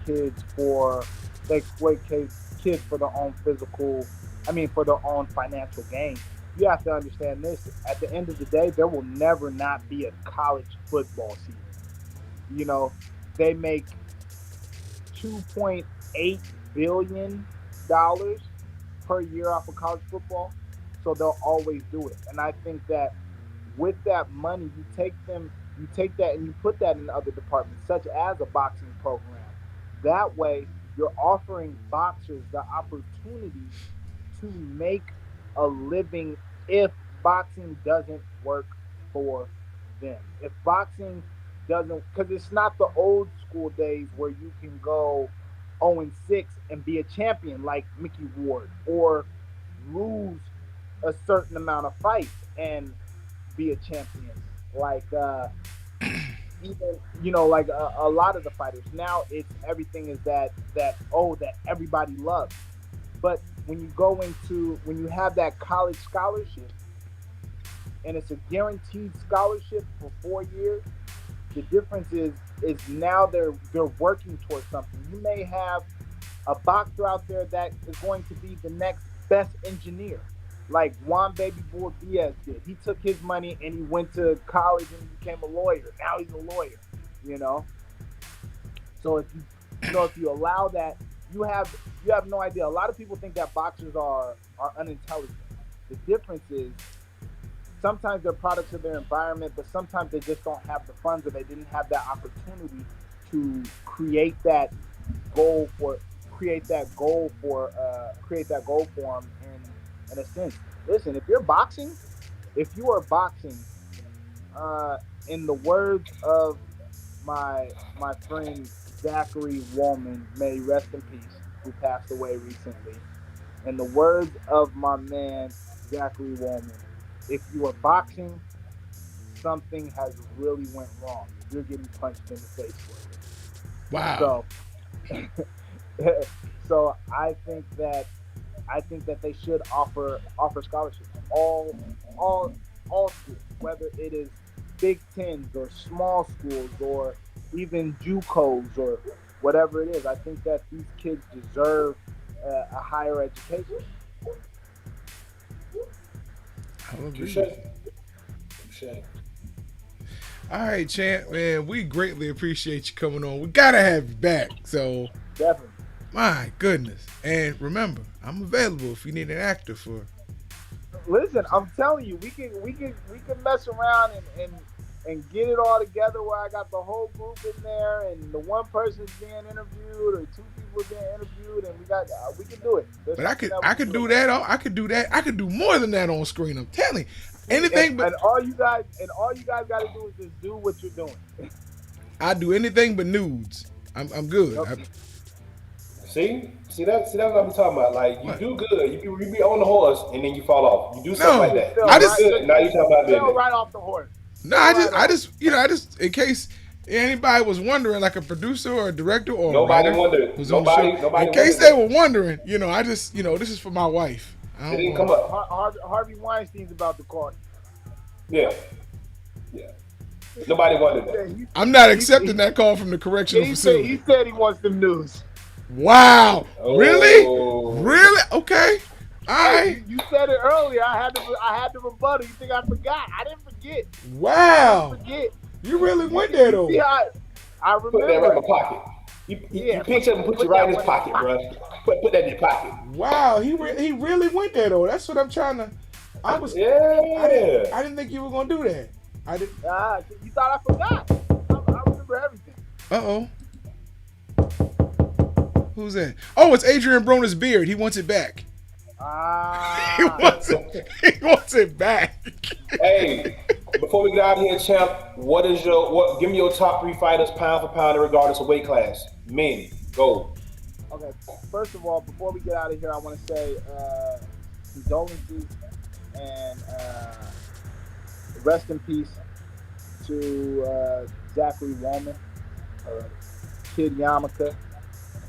kids for kids for their own physical. I mean, for their own financial gain. You have to understand this. At the end of the day, there will never not be a college football season. They make $2.8 billion per year off of college football, so they'll always do it. And I think that with that money, you take that and you put that in other departments, such as a boxing program. That way, you're offering boxers the opportunity to make a living if boxing doesn't work for them. If boxing doesn't, because it's not the old school days where you can go 0-6 and be a champion like Mickey Ward, or lose a certain amount of fights and be a champion like even like a lot of the fighters now. It's everything is that everybody loves. But when you have that college scholarship, and it's a guaranteed scholarship for 4 years, the difference is now they're working towards something. You may have a boxer out there that is going to be the next best engineer, like Juan Baby Boy Diaz did. He took his money and he went to college and he became a lawyer. Now he's a lawyer, you know. So if you allow that, you have no idea. A lot of people think that boxers are unintelligent. The difference is sometimes they're products of their environment, but sometimes they just don't have the funds or they didn't have that opportunity to goal for create that goal for them in a sense. Listen, if you are boxing, uh, in the words of my friend Zachary Woolman, may he rest in peace, who passed away recently. In the words of my man Zachary Woolman, if you are boxing, something has really went wrong. You're getting punched in the face for it. Wow. So, so I think that they should offer scholarships. All schools, whether it is Big Tens or small schools or even JUCOs or whatever it is. I think that these kids deserve a higher education. I'll agree Touche. with you. Touche. All right, Champ, man, we greatly appreciate you coming on. We gotta have you back. So, Definitely. my goodness. And remember, I'm available if you need an actor for. Listen, I'm telling you, we can mess around and get it all together where I got the whole group in there and the one person's being interviewed or two people being interviewed and we can do it. But I could do that. I could do that. I could do more than that on screen. I'm telling you, anything but and all you guys got to do is just do what you're doing. I do anything but nudes. I'm good. Okay. See that's what I'm talking about. Like you What? do good, you be on the horse and then you fall off. You do something No, like that. Fell I just- good. Now you talking about Fell business. right off the horse. No, I just, in case anybody was wondering, like a producer or a director or Nobody a writer wondered. who's on the Nobody- show, nobody in case wondered they were wondering, I just, this is for my wife. I It don't didn't want- come up. Harvey Weinstein's about to call Yeah. Nobody wondered you. that. I'm not accepting that call from the correctional He said facility. he wants them news. Wow, Oh. really? Okay, all right. You said it earlier. I had to rebuttal. You think I forgot? I didn't forget. Wow, Forget. you really went there though. See how I Put that right in remember. my pocket. You Yeah, pinch up and put put it right in that his one pocket, bro. Put that in your pocket. Wow, he really went there though. That's what I'm trying to. I Yeah. didn't think you were gonna do that. I did. You thought I forgot? I remember everything. Uh-oh. Who's that? Oh, it's Adrian Broner's beard. He wants it back. He wants it back. Hey, before we get out of here, champ, give me your top 3 fighters pound for pound regardless of weight class. Men, go. Okay. First of all, before we get out of here, I want to say condolences and rest in peace to Zachary Woolman, Kid Yamaka,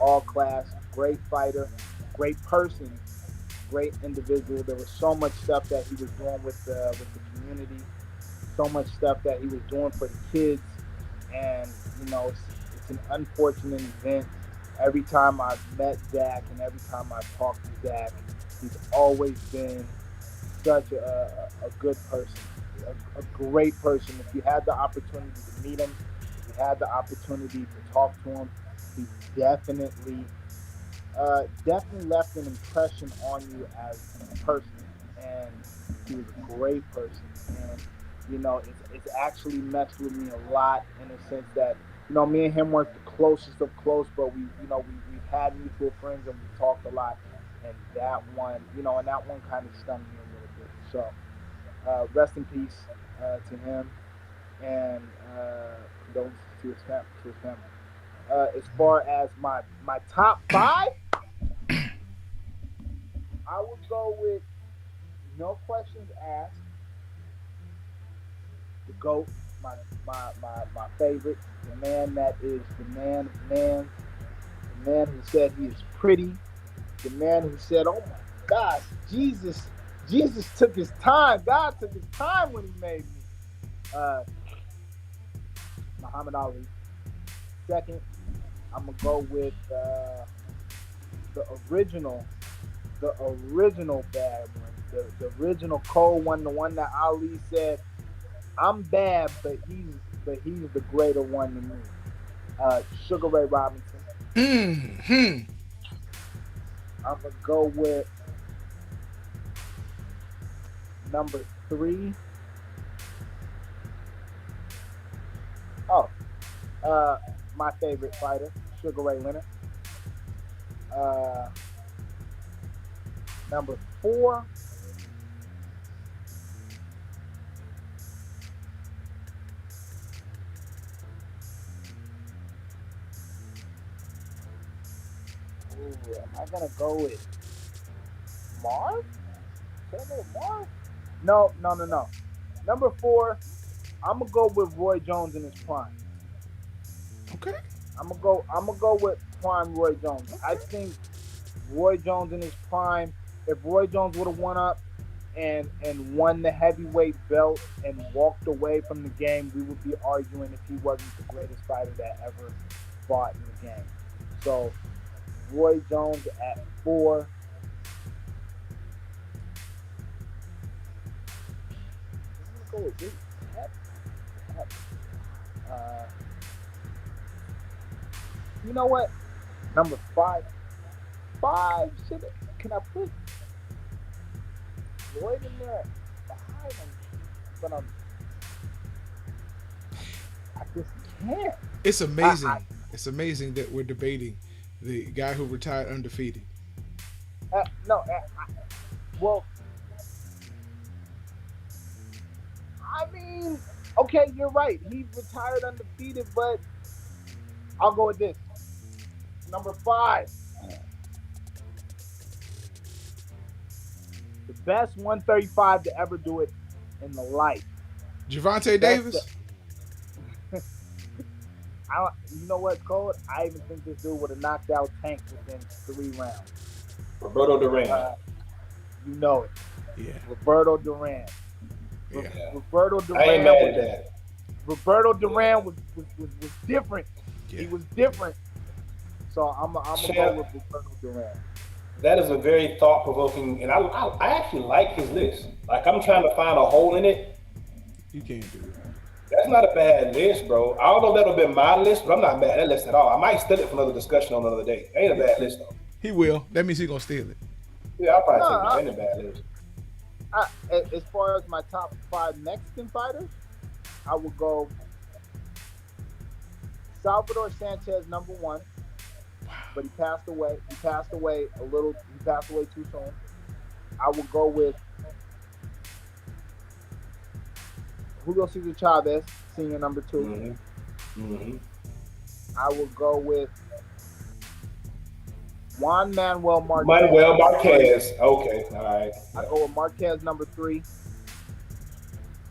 all class, great fighter, great person, great individual. There was so much stuff that he was doing with the community, so much stuff that he was doing for the kids, and it's an unfortunate event. Every time I've met Zach and every time I've talked to Zach, he's always been such a good person, a great person. If you had the opportunity to meet him, if you had the opportunity to talk to him, he definitely left an impression on you as a person, and he was a great person. And it's actually messed with me a lot in the sense that me and him weren't the closest of close, but we've had mutual friends and we talked a lot. And that one kind of stung me a little bit. So rest in peace to him, and condolences to his family. As far as my top 5, I would go with, no questions asked, the GOAT, my favorite, the man that is the man of man, the man who said he is pretty, the man who said, oh my gosh, Jesus took his time. God took his time when he made me. Muhammad Ali. Second, I'm gonna go with the original bad one, the original cold one, the one that Ali said, "I'm bad, but he's the greater one than me." Sugar Ray Robinson. Hmm. I'm gonna go with number 3. Oh, my favorite fighter, Sugar Ray Leonard. Uh, number 4. Ooh, am I gonna go with Marv? Can I go with Marv? No, no, no, no. Number 4, I'm gonna go with Roy Jones in his prime. Okay. I'm gonna go with prime Roy Jones. I think Roy Jones in his prime. If Roy Jones would have won up and won the heavyweight belt and walked away from the game, we would be arguing if he wasn't the greatest fighter that ever fought in the game. So Roy Jones at 4. I'm gonna go with this. Uh, you know what? Number 5. 5. Can I put Floyd in there behind him? But I just can't. It's amazing. It's amazing that we're debating the guy who retired undefeated. No, well, I mean, okay, you're right. He retired undefeated, but I'll go with this. Number 5. The best 135 to ever do it in the life. Gervonta Davis? You know what's called? I even think this dude would have knocked out Tank within 3 rounds. Roberto Duran. You know it. Yeah. Roberto Duran. Yeah. Roberto Duran. I ain't mad at that. Roberto Duran was different. Yeah. He was different. So I'm gonna go with Roberto Duran. That is a very thought-provoking, and I actually like his list. Like, I'm trying to find a hole in it. You can't do it. That's not a bad list, bro. I don't know if that'll be my list, but I'm not mad at that list at all. I might steal it for another discussion on another day. Ain't a bad list, though. He will. That means he's going to steal it. Yeah, I'll probably take it. Ain't a bad list. As far as my top 5 Mexican fighters, I would go Salvador Sanchez, number 1. But he passed away. He passed away too soon. I would go with Julio Cesar Chavez, senior, number 2. Mm-hmm. Mm-hmm. I will go with Juan Manuel Marquez. Manuel Marquez. Okay, all right. I go with Marquez, number 3.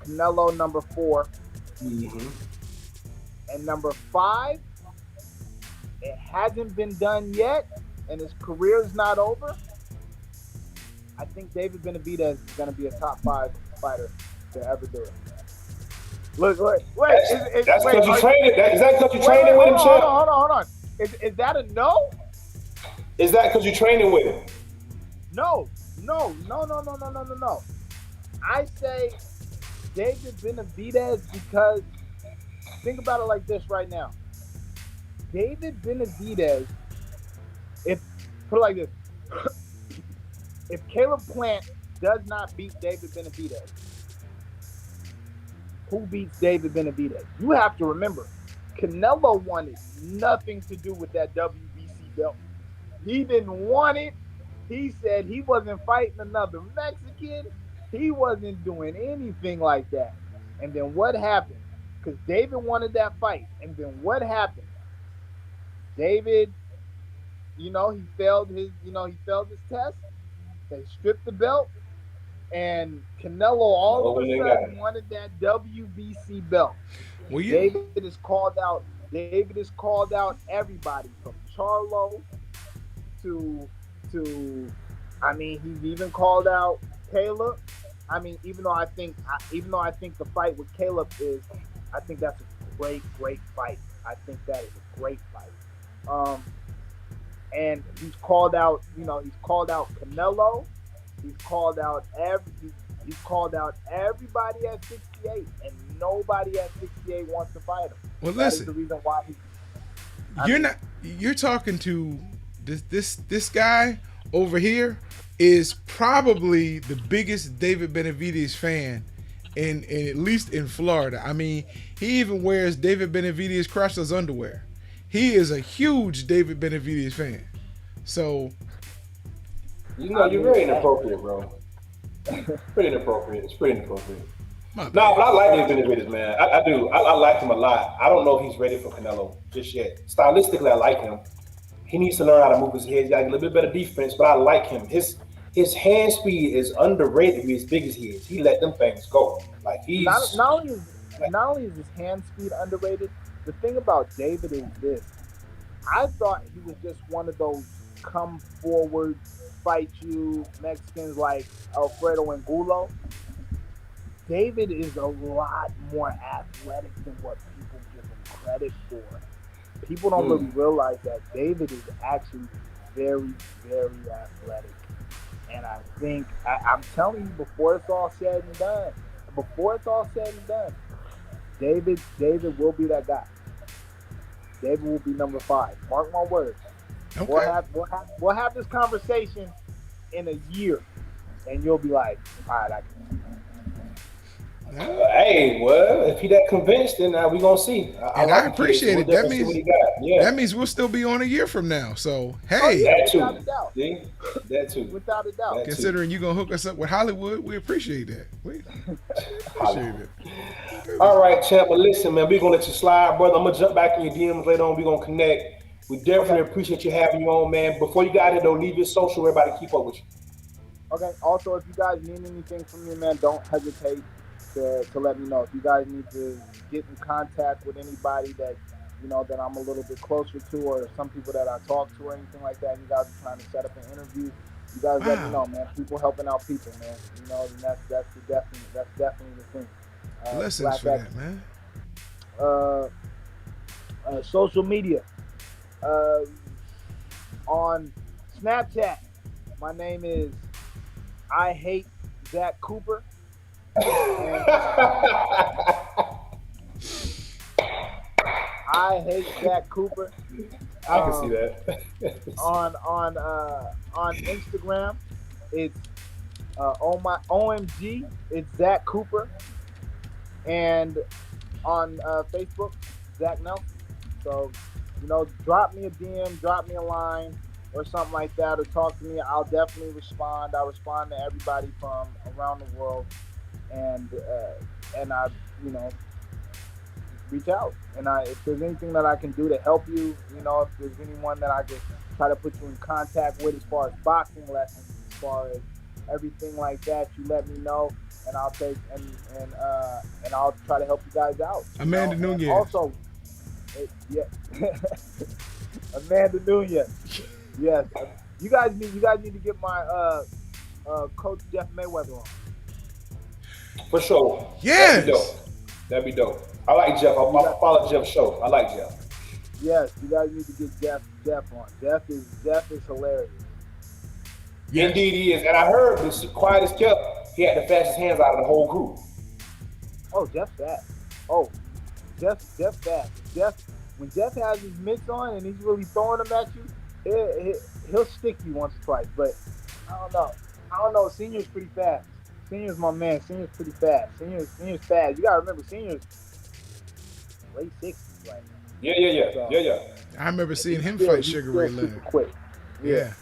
Canelo, number 4. Mm-hmm. And number 5, it hasn't been done yet, and his career is not over. I think David Benavidez is going to be a top 5 fighter to ever do it. Look, wait. That's because you trained it. Is that because you training with him, Chip? Hold on. Is that a no? Is that because you training with him? No. I say David Benavidez because think about it like this right now. David Benavidez, put it like this, if Caleb Plant does not beat David Benavidez, who beats David Benavidez? You have to remember, Canelo wanted nothing to do with that WBC belt. He didn't want it. He said he wasn't fighting another Mexican. He wasn't doing anything like that. And then what happened? Because David wanted that fight. And then what happened? David, he failed his test. They stripped the belt, and Canelo all of a sudden wanted that WBC belt. David has called out everybody from Charlo to he's even called out Caleb. Even though I think the fight with Caleb I think that's a great fight. I think that is a great fight. And he's called out Canelo. He's called out everybody at 68, and nobody at 68 wants to fight him. Well, that listen, is the reason why you're talking to this guy over here is probably the biggest David Benavidez fan in at least in Florida. I mean, he even wears David Benavidez crotchless underwear. He is a huge David Benavidez fan. So, You know, you're very inappropriate, bro. Pretty inappropriate. It's pretty inappropriate. my No, bad. but I like David Benavidez, man. I do. I like him a lot. I don't know if he's ready for Canelo just yet. Stylistically, I like him. He needs to learn how to move his head. He got a little bit better defense, but I like him. His hand speed is underrated to be as big as he is. He let them things go. Like he's Not only is his hand speed underrated, the thing about David is this. I thought he was just one of those come forward, fight you Mexicans like Alfredo Angulo. David is a lot more athletic than what people give him credit for. People don't really realize that David is actually very, very athletic. And I think, I'm telling you, before it's all said and done, David will be that guy. David will be number 5. Mark my words. Okay. We'll have this conversation in a year, and you'll be like, all right, I can. Hey, well, if he that convinced, then we gonna see. And like I the kid, so appreciate we'll it. That definitely see means what he got. Yeah, that means we'll still be on a year from now. So hey, Oh, yeah. that too. Without a doubt. See? That too. Without a doubt. That- considering you gonna hook us up with Hollywood, we appreciate that. We appreciate it. All right, champ. But listen, man, we're gonna let you slide, brother. I'm gonna jump back in your DMs later on. We're gonna connect. We definitely appreciate you having you on, man. Before you got here, though, leave your social. Everybody keep up with you. Okay. Also, if you guys need anything from me, man, don't hesitate to let me know. If you guys need to get in contact with anybody that that I'm a little bit closer to, or some people that I talk to, or anything like that, you guys are trying to set up an interview, you guys let me know, man. People helping out people, man. And that's definitely the thing. Blessings for that, man. Social media. On Snapchat, my name is I Hate Zach Cooper. I Hate Zach Cooper. I can see that. On Instagram, it's on my OMG, it's Zach Cooper, and on Facebook, Zach Nelson. So, drop me a DM, drop me a line, or something like that, or talk to me. I'll definitely respond. I respond to everybody from around the world, and I, reach out. And if there's anything that I can do to help you, if there's anyone that I can try to put you in contact with as far as boxing lessons, as far as everything like that, you let me know, and I'll take and I'll try to help you guys out. Amanda Nunez. Also, yeah, Amanda Nunez. Yes, you guys need to get my coach Jeff Mayweather on. For sure. Yes. That'd be dope. I like Jeff. I follow Jeff's show. I like Jeff. Yes, you guys need to get Jeff on. Jeff is hilarious. Yes. Indeed he is. And I heard this quiet as kept, he had the fastest hands out of the whole group. Oh, Jeff's fast. Oh, Jeff fast. When Jeff has his mitts on and he's really throwing them at you, he'll stick you once or twice. But I don't know. Senior's pretty fast. Senior's my man. Senior's pretty fast. Senior's fast. You gotta remember, Senior's late 60s right now. Yeah. So, I remember seeing him he's fight still Sugar Ray super Leonard. quick. Yeah.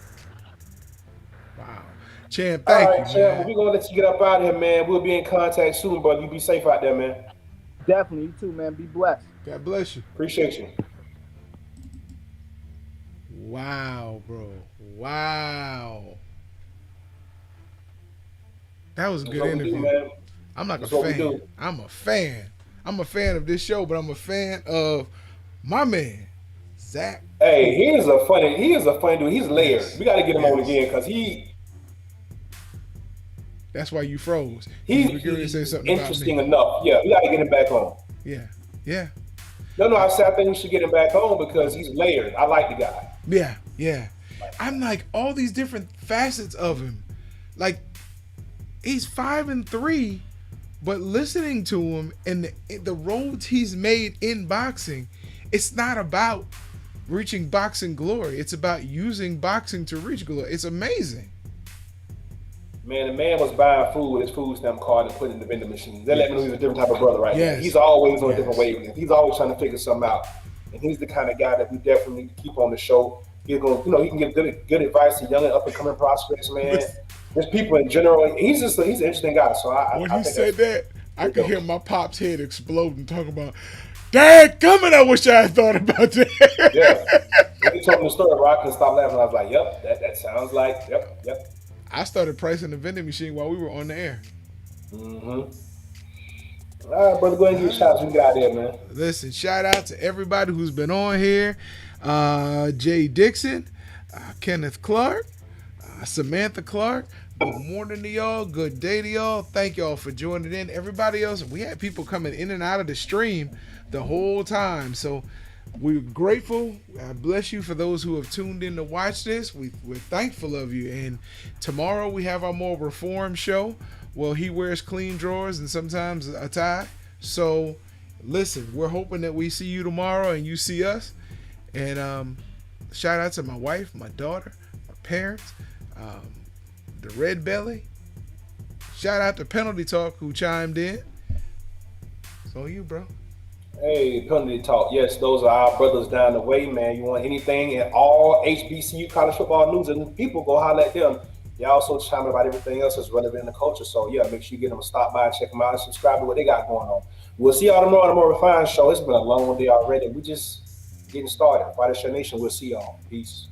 Wow. Champ, All thank right, you, champ. man. We're gonna let you get up out of here, man. We'll be in contact soon, brother. You be safe out there, man. Definitely, you too, man. Be blessed. God bless you. Appreciate you. Wow, bro. Wow. That was a That's good what we do, interview. man. I'm like That's a what we fan. do. I'm a fan. I'm a fan of this show, but I'm a fan of my man, Zach. Hey, he is a funny dude. He's layered. Yes. We got to get him on Yes. again because That's why you froze. he's You were getting ready to say something interesting about me. enough. Yeah, we got to get him back on. Yeah. Yeah. No, I said I think we should get him back on because he's layered. I like the guy. Yeah. Yeah. I'm like all these different facets of him. Like he's 5-3, but listening to him and the roads he's made in boxing, it's not about reaching boxing glory. It's about using boxing to reach glory. It's amazing. Man, the man was buying food with his food stamp card and putting it in the vending machine. That let me know Yes. he's a different type of brother right there. He's Yes. always on a different Yes. wavelength. He's always trying to figure something out. And he's the kind of guy that we definitely need to keep on the show. He's going, he can give good advice to young and up and coming prospects, man. Listen, Just people in general. He's an interesting guy. So when I he think said that's that, I pretty could dope. hear my pop's head exploding, talking about, Dad, coming. I wish I had thought about Yeah. that. When he told me the story, bro, I couldn't stop laughing. I was like, yep, that sounds like, yep. I started pricing the vending machine while we were on the air. Mm-hmm. All right, brother, go ahead and give your shots. We can get out there, man. Listen, shout out to everybody who's been on here. Jay Dixon, Kenneth Clark, Samantha Clark. Good morning to y'all. Good day to y'all. Thank y'all for joining in. Everybody else, we had people coming in and out of the stream the whole time. So we're grateful. I bless you for those who have tuned in to watch this. We're thankful of you. And tomorrow we have our more reform show. Well, he wears clean drawers and sometimes a tie. So listen, we're hoping that we see you tomorrow and you see us. And shout out to my wife, my daughter, my parents, the Red Belly. Shout out to Penalty Talk who chimed in. So you, bro. Hey, penalty talk. Yes, those are our brothers down the way, man. You want anything in all HBCU college football news and people, go holler at them. They also chime about everything else that's relevant in the culture. So yeah, make sure you get them a stop by, check them out, and subscribe to what they got going on. We'll see y'all tomorrow on the More Refined Show. It's been a long day already. We just getting started. Fight Nation. We'll see y'all. Peace.